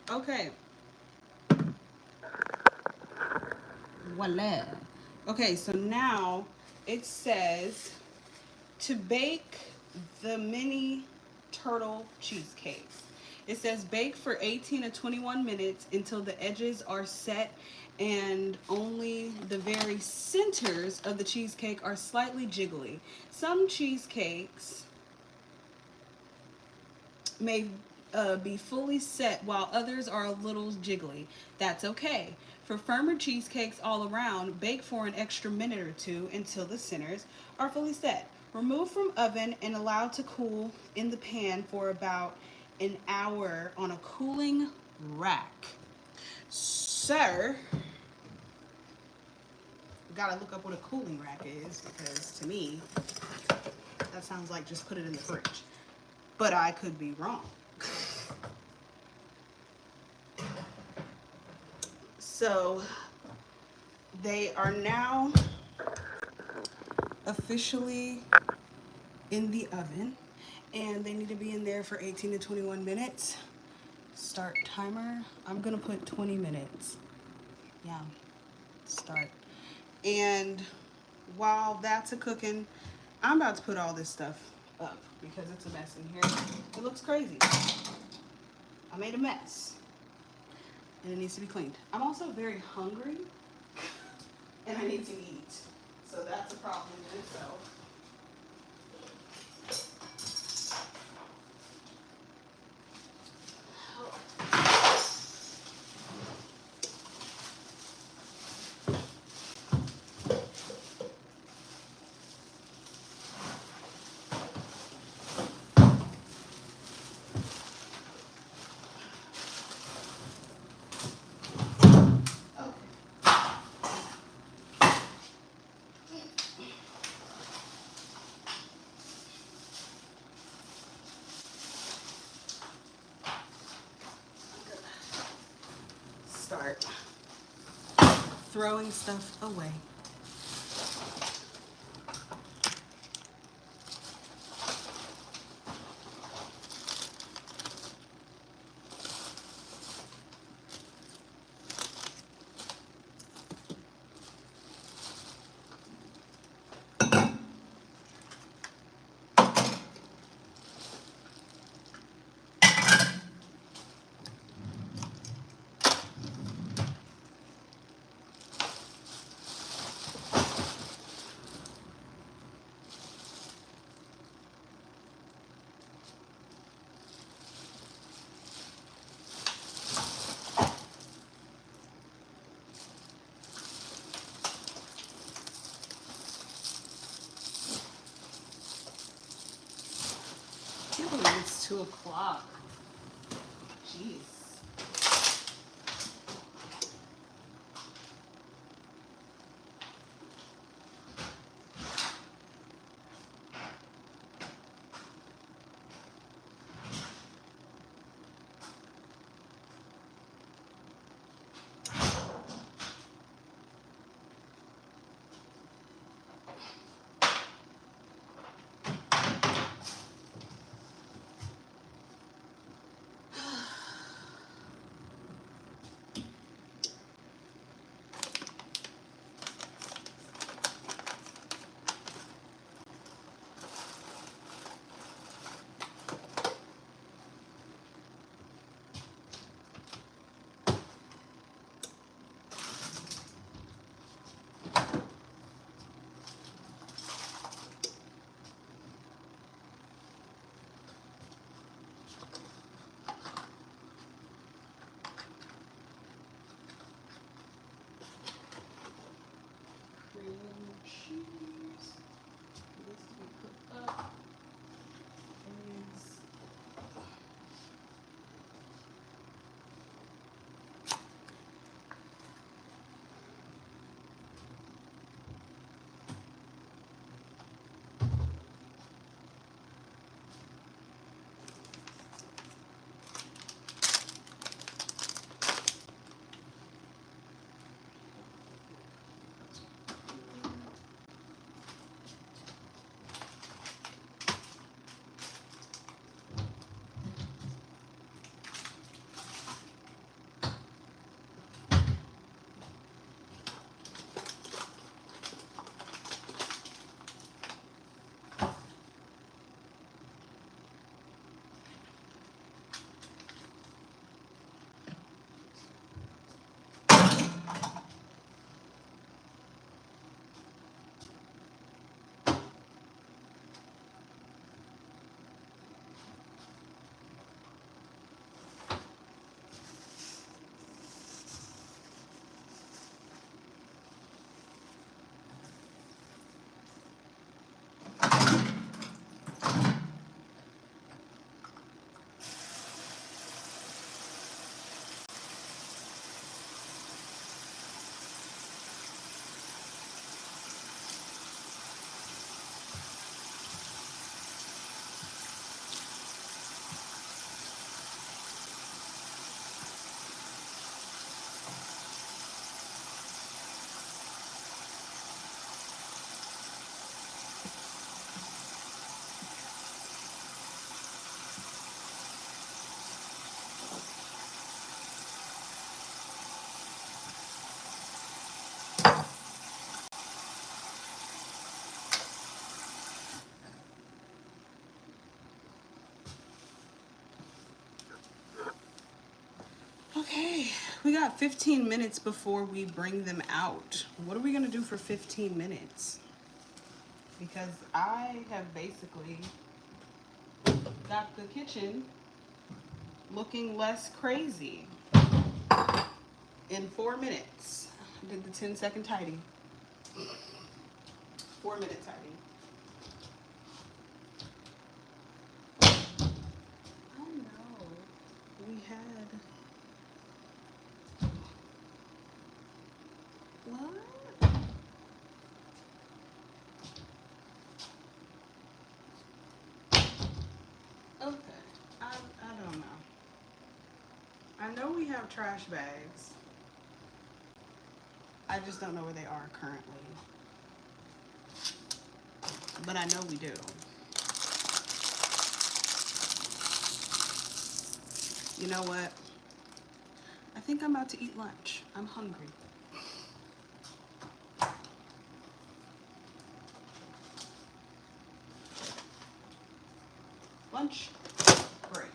Speaker 1: Okay. Voila. Okay, so now it says to bake the mini turtle cheesecakes. It says bake for 18 to 21 minutes until the edges are set and only the very centers of the cheesecake are slightly jiggly. Some cheesecakes may be fully set while others are a little jiggly. That's okay. For firmer cheesecakes all around, bake for an extra minute or two until the centers are fully set. Remove from oven and allow to cool in the pan for about an hour on a cooling rack. So, gotta look up what a cooling rack is because to me, that sounds like just put it in the fridge. But I could be wrong. So they are now officially in the oven and they need to be in there for 18 to 21 minutes. Start timer. I'm gonna put 20 minutes. Yeah, start. And while that's a cooking, I'm about to put all this stuff up because it's a mess in here. It looks crazy. I made a mess and it needs to be cleaned. I'm also very hungry and I need to eat. So that's a problem in itself. start throwing stuff away. I can't believe it's 2 o'clock. Jeez. Cream cheese needs to be put up. Eggs. Okay, we got 15 minutes before we bring them out. What are we gonna do for 15 minutes? Because I have basically got the kitchen looking less crazy in 4 minutes. I did the 10-second tidy. 4 minute tidy. Oh no, we had what? Okay, I don't know. I know we have trash bags. I just don't know where they are currently. But I know we do. You know what? I think I'm about to eat lunch. I'm hungry. Lunch break.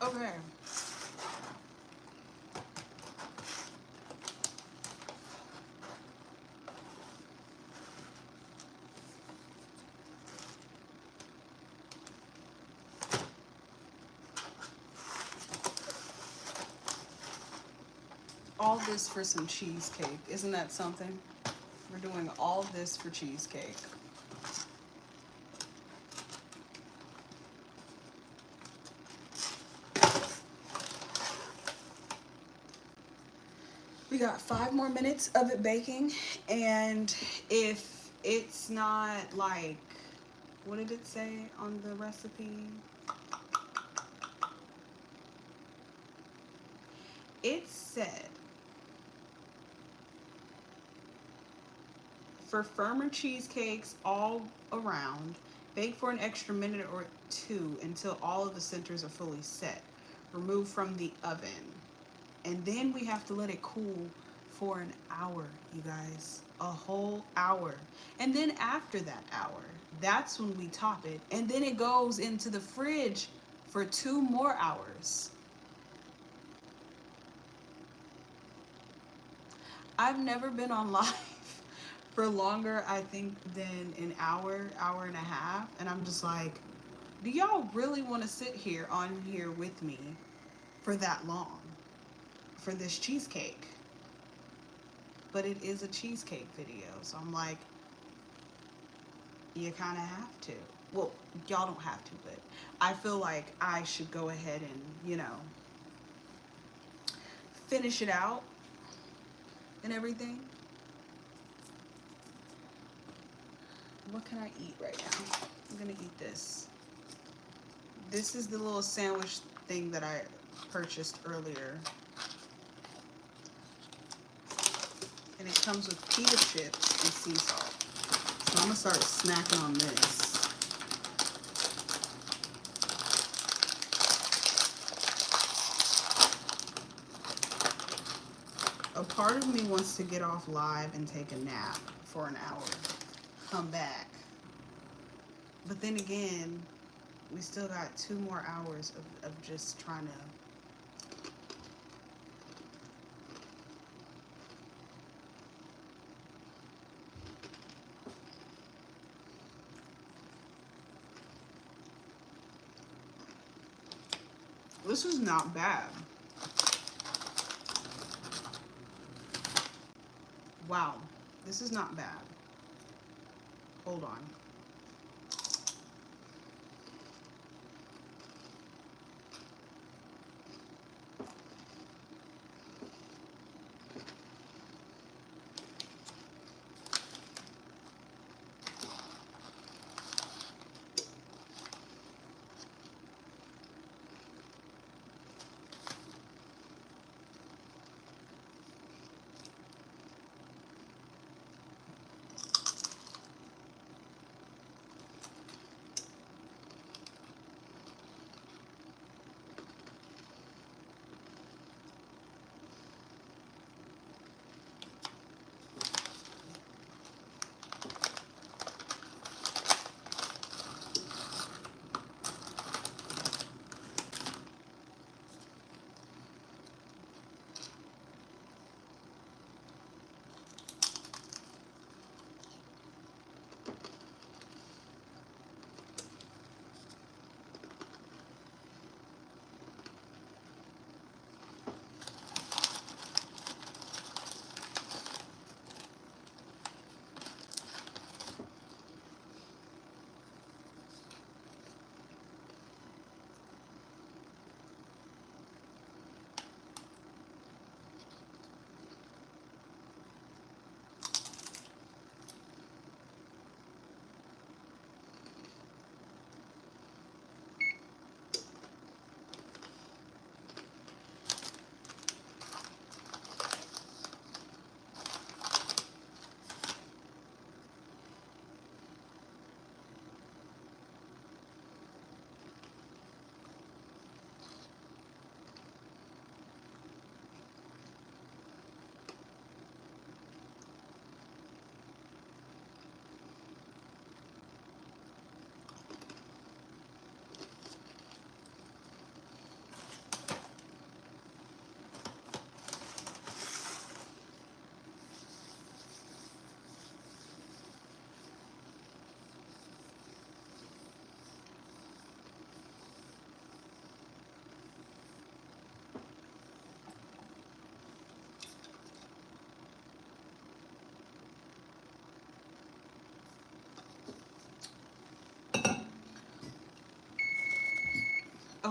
Speaker 1: Okay. All this for some cheesecake. Isn't that something? We're doing all this for cheesecake. We got 5 more minutes of it baking, and if it's not like, what did it say on the recipe? It said for firmer cheesecakes all around, bake for an extra minute or two until all of the centers are fully set. Remove from the oven. And then we have to let it cool for an hour, you guys. A whole hour. And then after that hour, that's when we top it. And then it goes into the fridge for 2 more hours. I've never been on live for longer, I think, than an hour, hour and a half. And I'm just like, do y'all really want to sit here on here with me for that long for this cheesecake? But it is a cheesecake video, so I'm like, you kind of have to. Well, y'all don't have to, but I feel like I should go ahead and, finish it out and everything. What can I eat right now? I'm gonna eat this. This is the little sandwich thing that I purchased earlier. And it comes with pita chips and sea salt. So I'm gonna start snacking on this. A part of me wants to get off live and take a nap for an hour. Come back. But then again, we still got 2 more hours of just trying to. This is not bad. Wow, this is not bad. Hold on.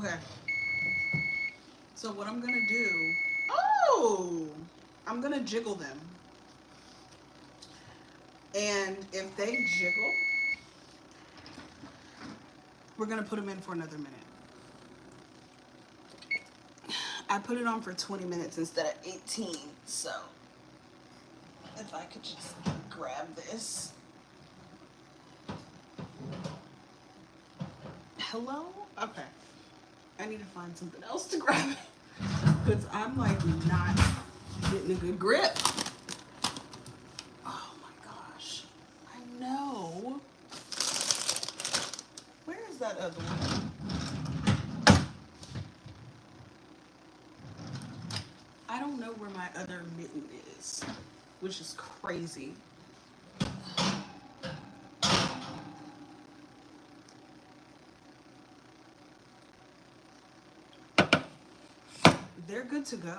Speaker 1: Okay. So what I'm gonna do, oh, I'm gonna jiggle them. And if they jiggle, we're gonna put them in for another minute. I put it on for 20 minutes instead of 18, so if I could just grab this. Hello? Okay. I need to find something else to grab because I'm like not getting a good grip. Oh my gosh. I know. Where is that other one? I don't know where my other mitten is, which is crazy. They're good to go.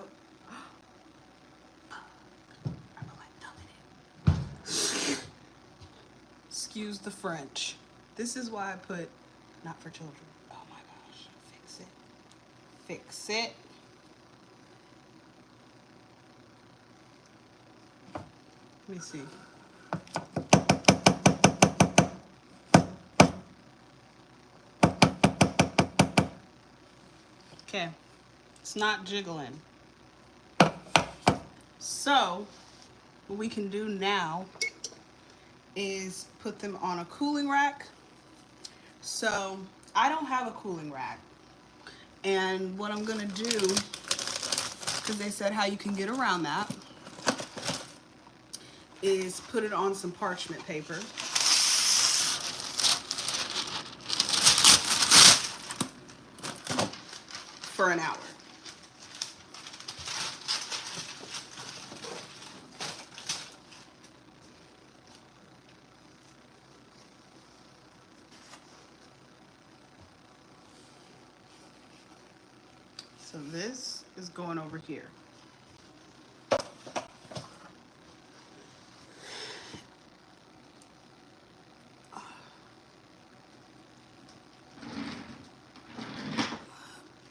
Speaker 1: I'm gonna dump it in. Excuse the French. This is why I put not for children. Oh my gosh. Fix it. Fix it. Let me see. Okay. It's not jiggling. So, what we can do now is put them on a cooling rack. So, I don't have a cooling rack. And what I'm gonna do, because they said how you can get around that, is put it on some parchment paper. For an hour. So this is going over here.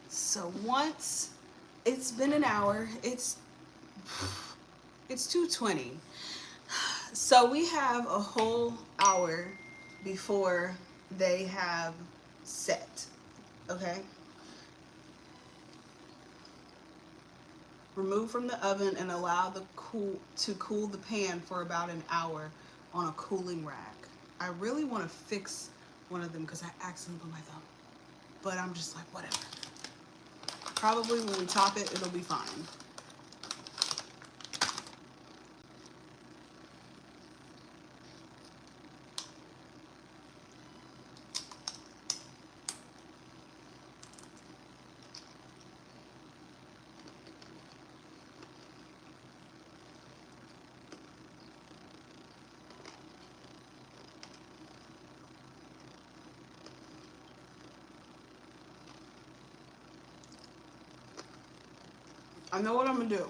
Speaker 1: So once it's been an hour, it's 2:20. So we have a whole hour before they have set. Okay? Remove from the oven and allow the cool the pan for about an hour on a cooling rack. I really want to fix one of them because I accidentally put my thumb. But I'm just like, whatever. Probably when we top it, it'll be fine. I know what I'm gonna do.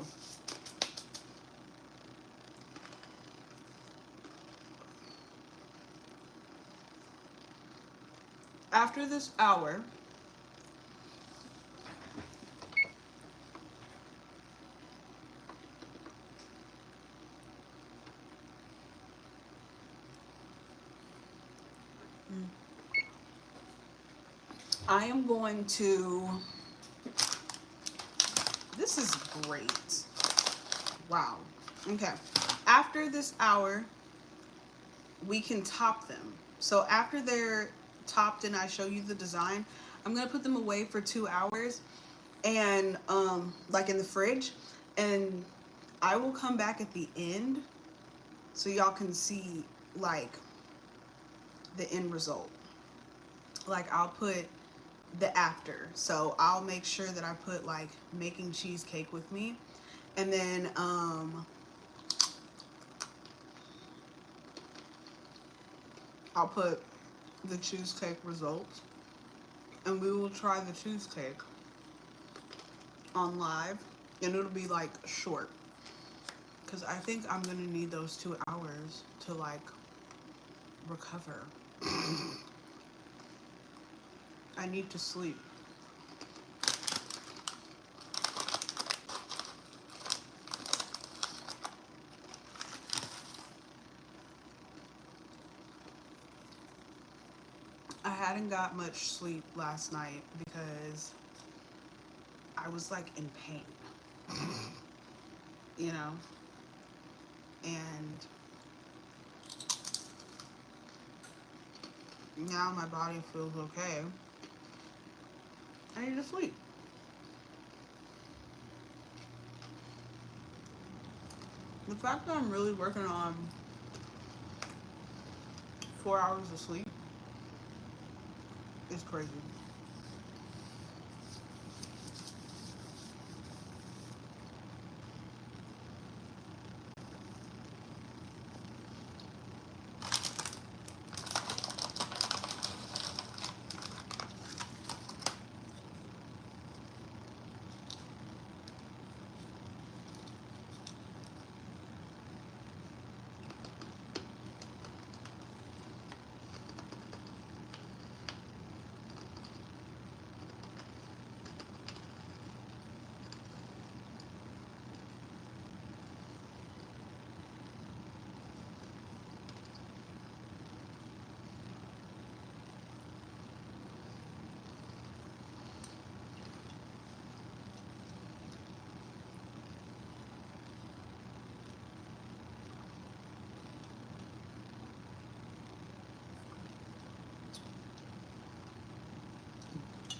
Speaker 1: After this hour, I am going to, this is great. Wow. Okay. After this hour, we can top them. So after they're topped and I show you the design, I'm gonna put them away for 2 hours and like in the fridge, and I will come back at the end so y'all can see like the end result. Like I'll put the after. So I'll make sure that I put like making cheesecake with me, and then I'll put the cheesecake results, and we will try the cheesecake on live, and it'll be like short because I think I'm gonna need those 2 hours to like recover. I need to sleep. I hadn't got much sleep last night because I was like in pain, you know, and now my body feels okay. I need to sleep. The fact that I'm really working on 4 hours of sleep is crazy.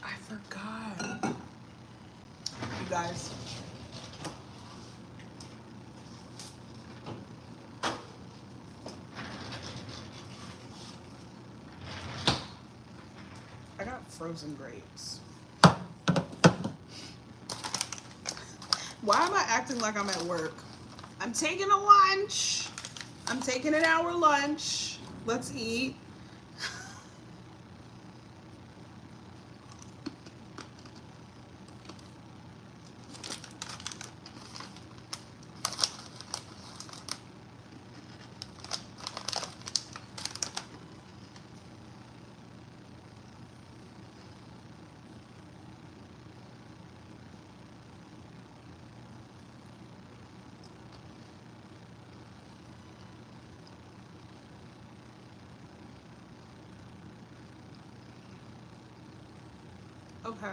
Speaker 1: I forgot. You guys, I got frozen grapes. Why am I acting like I'm at work? I'm taking a lunch. I'm taking an hour lunch. Let's eat. Okay.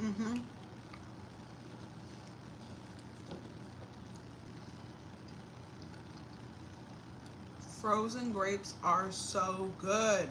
Speaker 1: Mm-hmm. Frozen grapes are so good.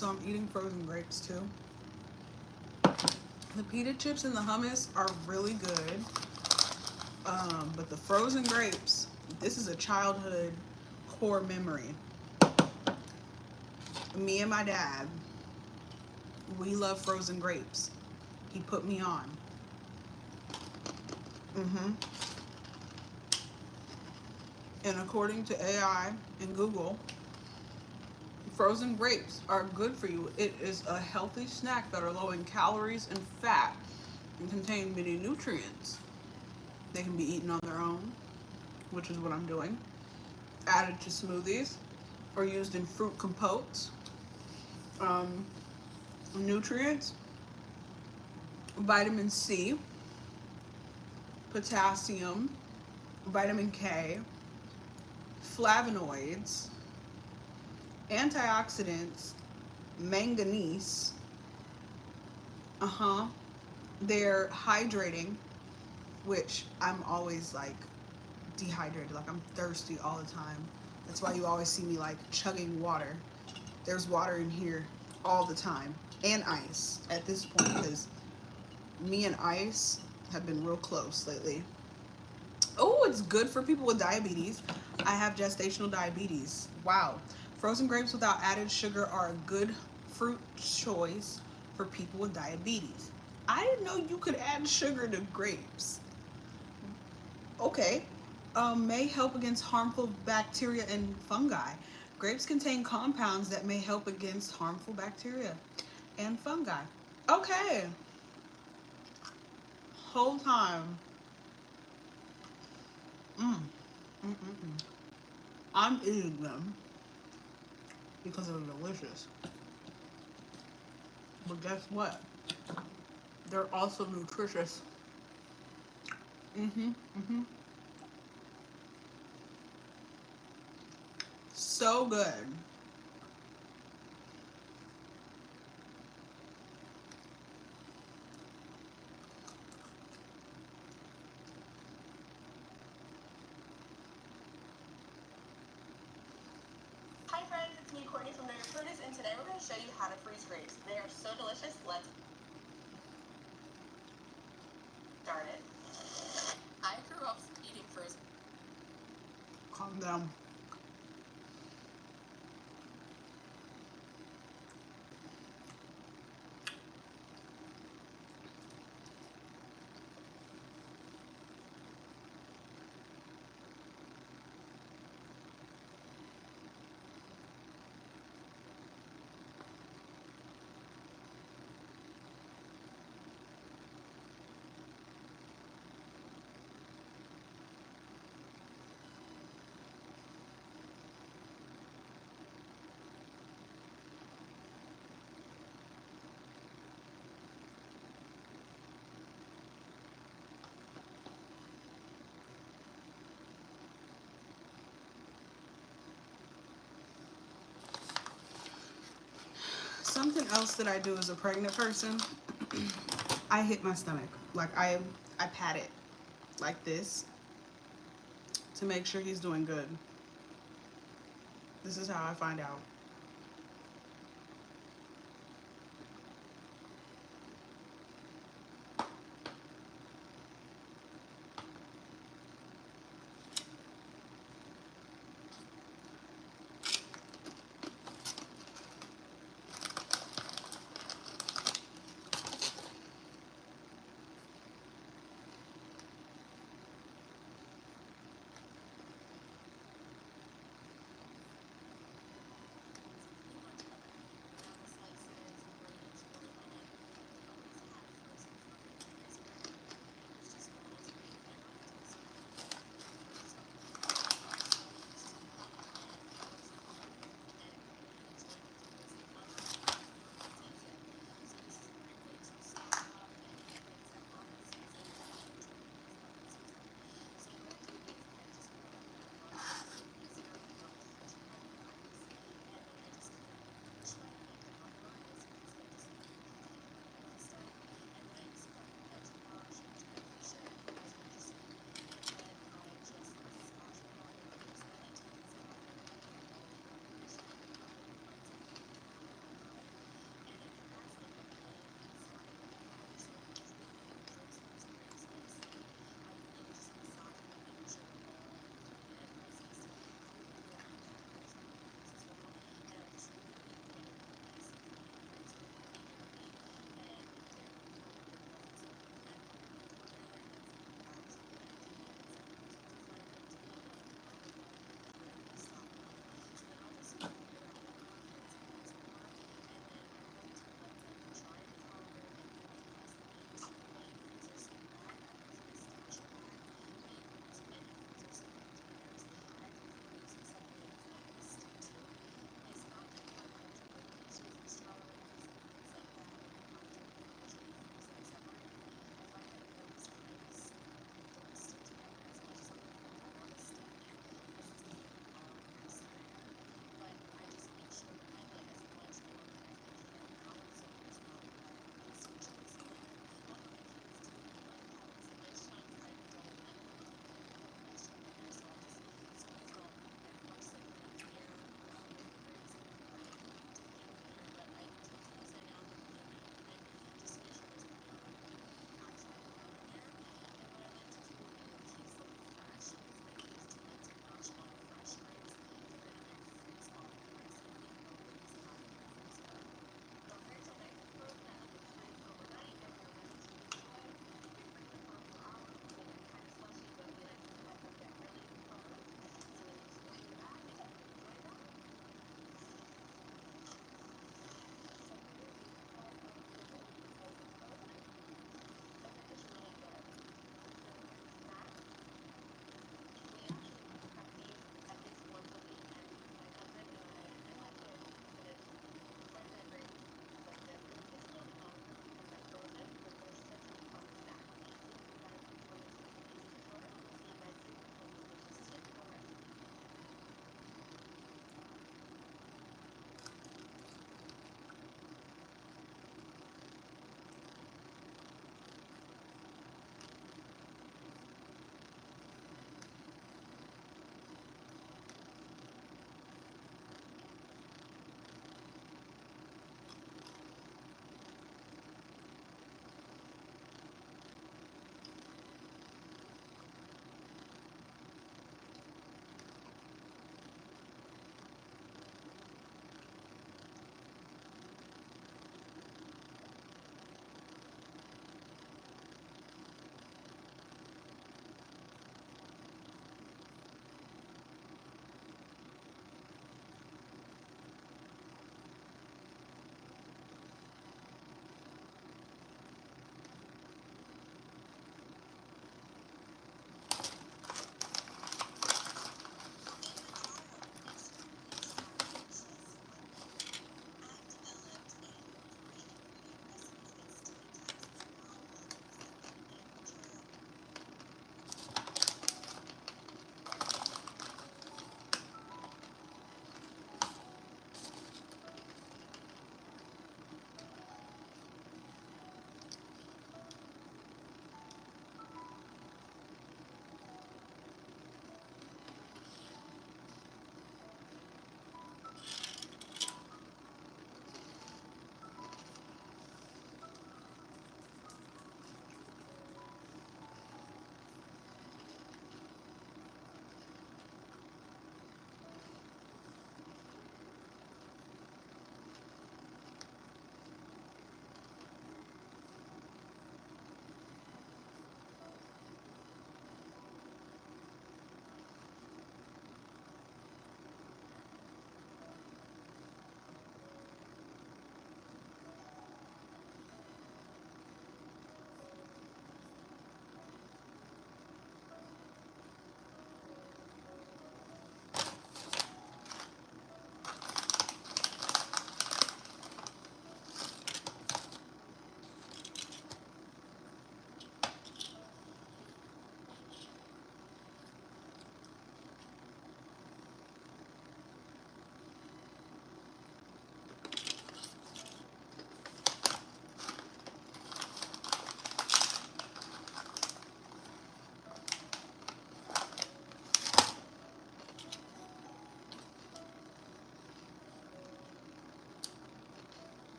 Speaker 1: So I'm eating frozen grapes too. The pita chips and the hummus are really good. But the frozen grapes, this is a childhood core memory. Me and my dad, we love frozen grapes. He put me on. And according to AI and Google, frozen grapes are good for you. It is a healthy snack that are low in calories and fat and contain many nutrients. They can be eaten on their own, which is what I'm doing. Added to smoothies or used in fruit compotes. Um, Nutrients: vitamin C, potassium, vitamin K, flavonoids, antioxidants, manganese. They're hydrating, which I'm always like dehydrated, like I'm thirsty all the time. That's why you always see me like chugging water. There's water in here all the time, and ice at this point, because me and ice have been real close lately. Oh, it's good for people with diabetes. I have gestational diabetes. Wow. Frozen grapes without added sugar are a good fruit choice for people with diabetes. I didn't know you could add sugar to grapes. Okay. May help against harmful bacteria and fungi. Grapes contain compounds that may help against harmful bacteria and fungi. Okay. Whole time. Mm. Mm-mm-mm. I'm eating them because they're delicious. But guess what? They're also nutritious. Mm-hmm. So good.
Speaker 2: Hi friends, it's me Courtney from Nerd Produce, and today we're going to show you how to freeze grapes. They are so delicious. Let's start it. I grew up eating frozen.
Speaker 1: Calm down. Something else that I do as a pregnant person, I hit my stomach. Like I pat it like this to make sure he's doing good. This is how I find out.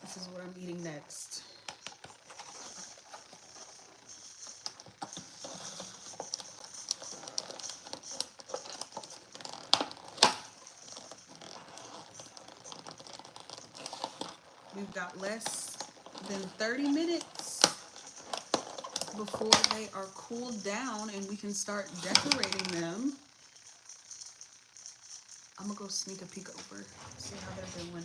Speaker 1: This is what I'm eating next. We've got less than 30 minutes before they are cooled down and we can start decorating them. I'm gonna go sneak a peek over, see how they're doing.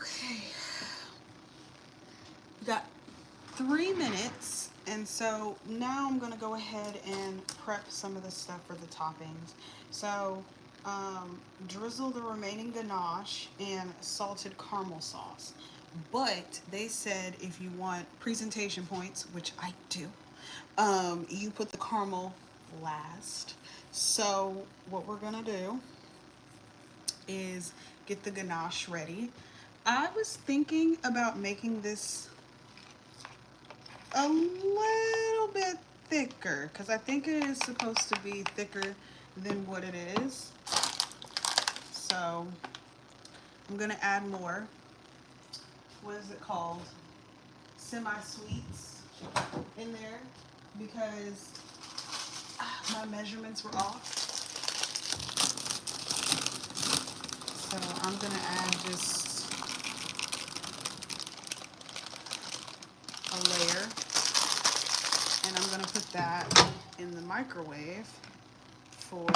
Speaker 1: Okay. We got 3 minutes, and so now I'm gonna go ahead and prep some of the stuff for the toppings. So, drizzle the remaining ganache and salted caramel sauce. But they said if you want presentation points, which I do, you put the caramel last. So what we're gonna do is get the ganache ready. I was thinking about making this a little bit thicker because I think it is supposed to be thicker than what it is. So I'm gonna add more. What is it called? Semi-sweets in there because my measurements were off. So I'm gonna add just a layer, and I'm gonna put that in the microwave for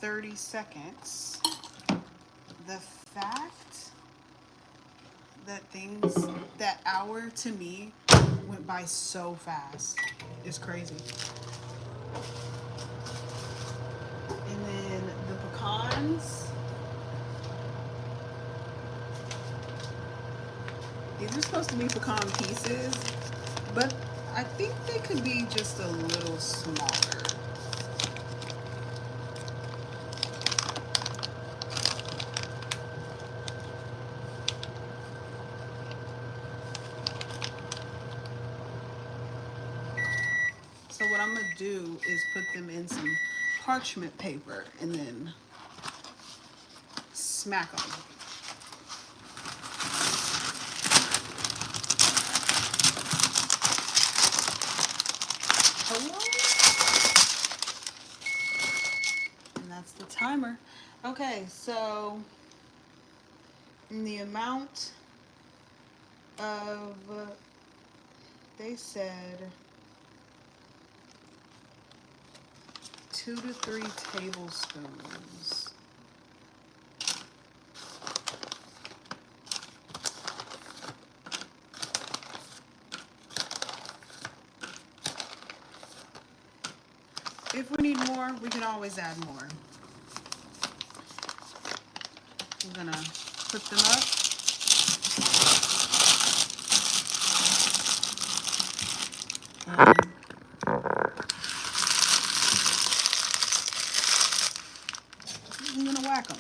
Speaker 1: 30 seconds. The fact that hour to me went by so fast is crazy. And then the pecans, these are supposed to be pecan pieces, but I think they could be just a little smaller. So what I'm gonna do is put them in some parchment paper and then smack them. Hello? And that's the timer. Okay, so in the amount of, they said 2 to 3 tablespoons. If we need more, we can always add more. I'm gonna put them up. And I'm gonna whack them.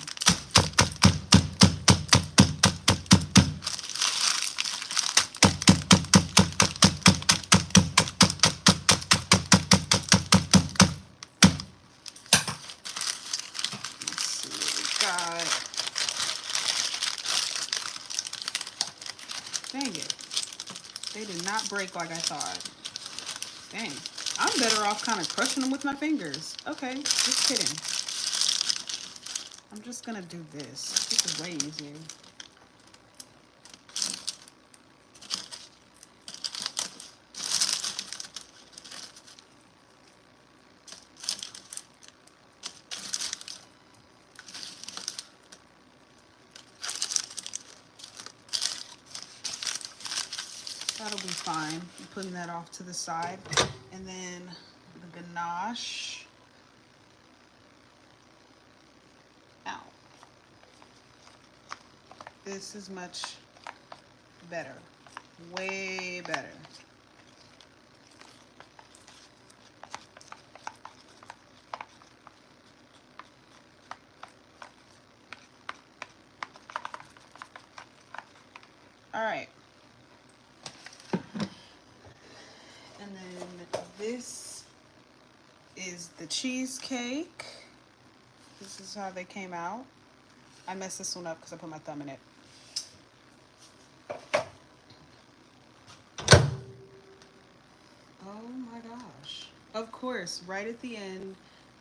Speaker 1: Let's see what we got. Dang it. They did not break like I thought. Dang. I'm better off kind of crushing them with my fingers. Okay, just kidding. I'm just gonna do this. This is way easier. That'll be fine. I'm putting that off to the side. And then the ganache. Ow. This is much better. Way better. All right. And then this is the cheesecake. This is how they came out. I messed this one up because I put my thumb in it. Oh my gosh. Of course, right at the end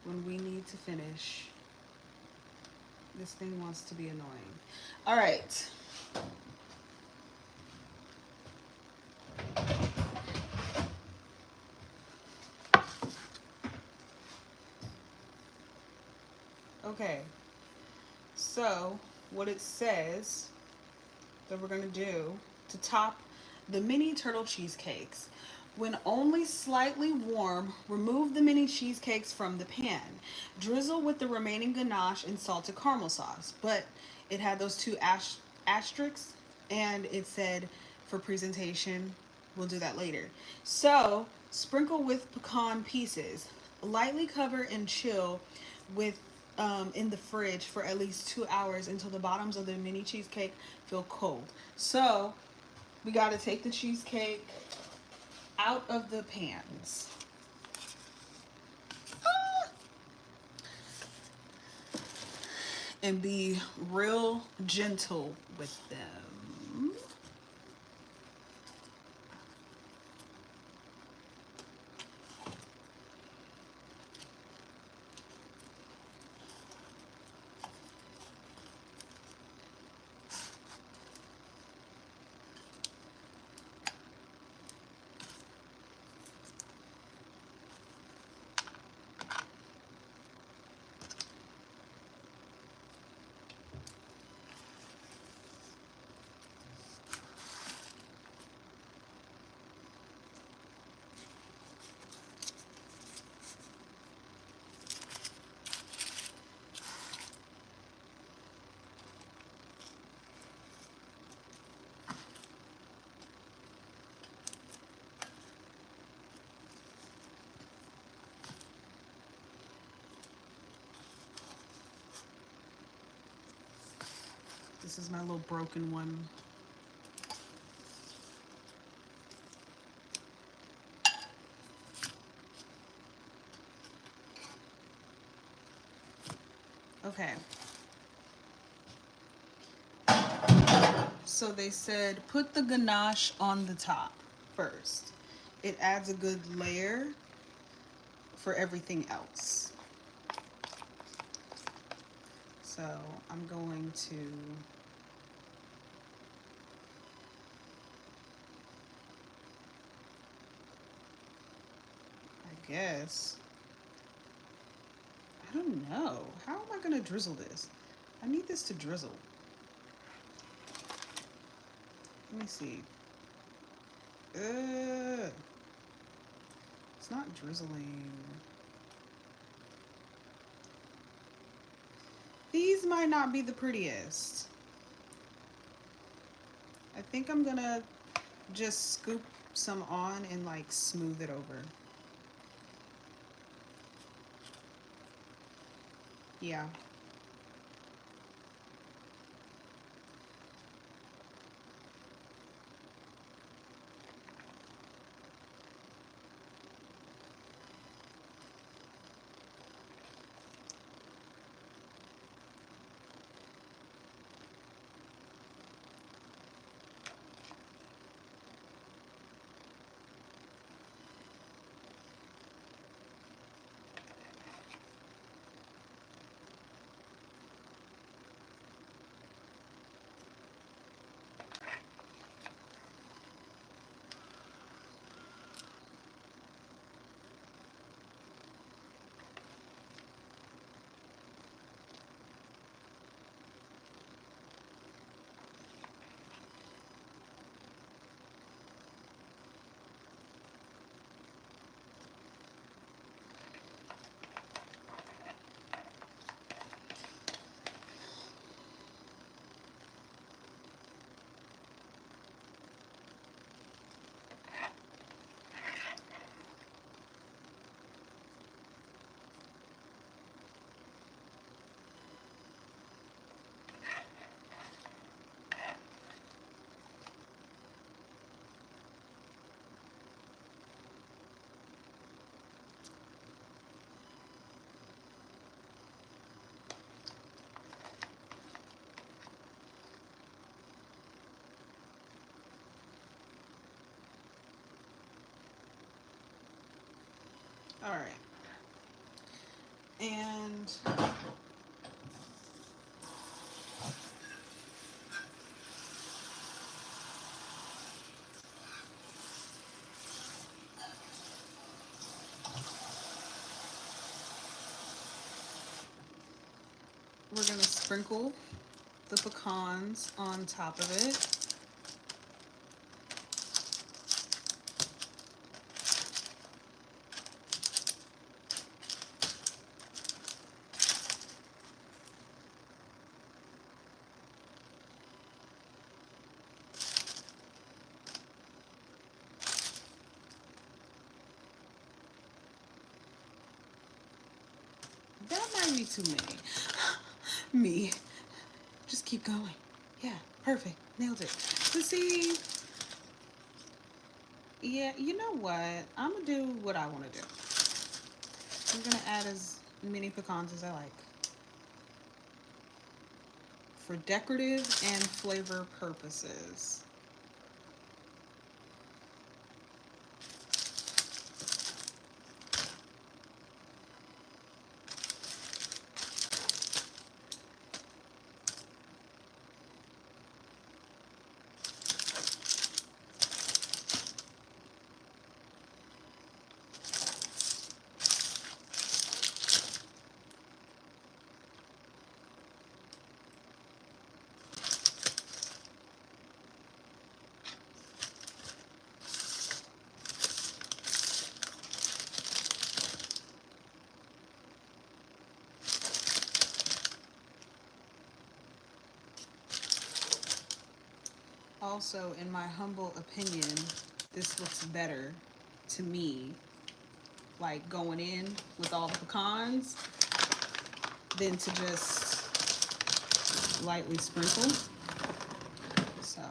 Speaker 1: when we need to finish. This thing wants to be annoying. All right. Okay. So, what it says that we're going to do to top the mini turtle cheesecakes. When only slightly warm, remove the mini cheesecakes from the pan. Drizzle with the remaining ganache and salted caramel sauce. But it had those two asterisks, and it said for presentation, we'll do that later. So, sprinkle with pecan pieces. Lightly cover and chill with in the fridge for at least 2 hours until the bottoms of the mini cheesecake feel cold. So we got to take the cheesecake out of the pans. And be real gentle with them. This is my little broken one. Okay. So they said put the ganache on the top first. It adds a good layer for everything else. So I'm going to I guess. I don't know. How am I going to drizzle this? I need this to drizzle. Let me see. It's not drizzling. These might not be the prettiest. I think I'm gonna just scoop some on and like smooth it over. Yeah. All right. And we're gonna sprinkle the pecans on top of it. That might be too many. Me. Just keep going. Yeah, perfect. Nailed it. But see, yeah, you know what? I'm gonna do what I want to do. I'm gonna add as many pecans as I like for decorative and flavor purposes. Also, in my humble opinion, this looks better to me, like going in with all the pecans, than to just lightly sprinkle. So,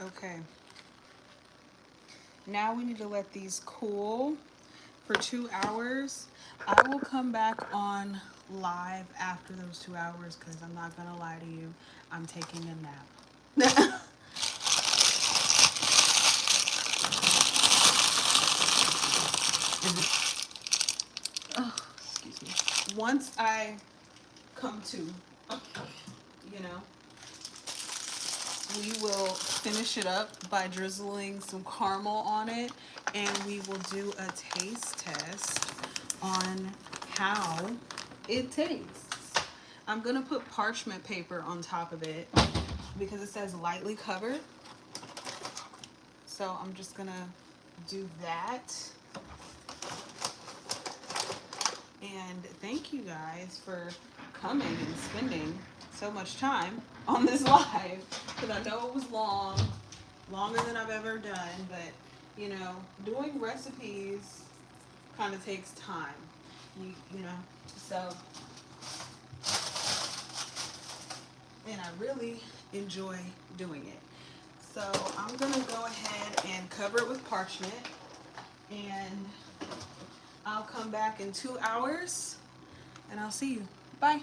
Speaker 1: Okay. Now we need to let these cool for 2 hours. I will come back on live after those 2 hours because I'm not going to lie to you. I'm taking a nap. Oh, excuse me. Once I come to, you know, we will finish it up by drizzling some caramel on it, and we will do a taste test on how it tastes. I'm gonna put parchment paper on top of it because it says lightly covered. So I'm just gonna do that. And thank you guys for coming and spending so much time on this live, because I know it was longer than I've ever done, but you know, doing recipes kind of takes time, you know, so, and I really enjoy doing it. So I'm gonna go ahead and cover it with parchment, and I'll come back in 2 hours and I'll see you. Bye.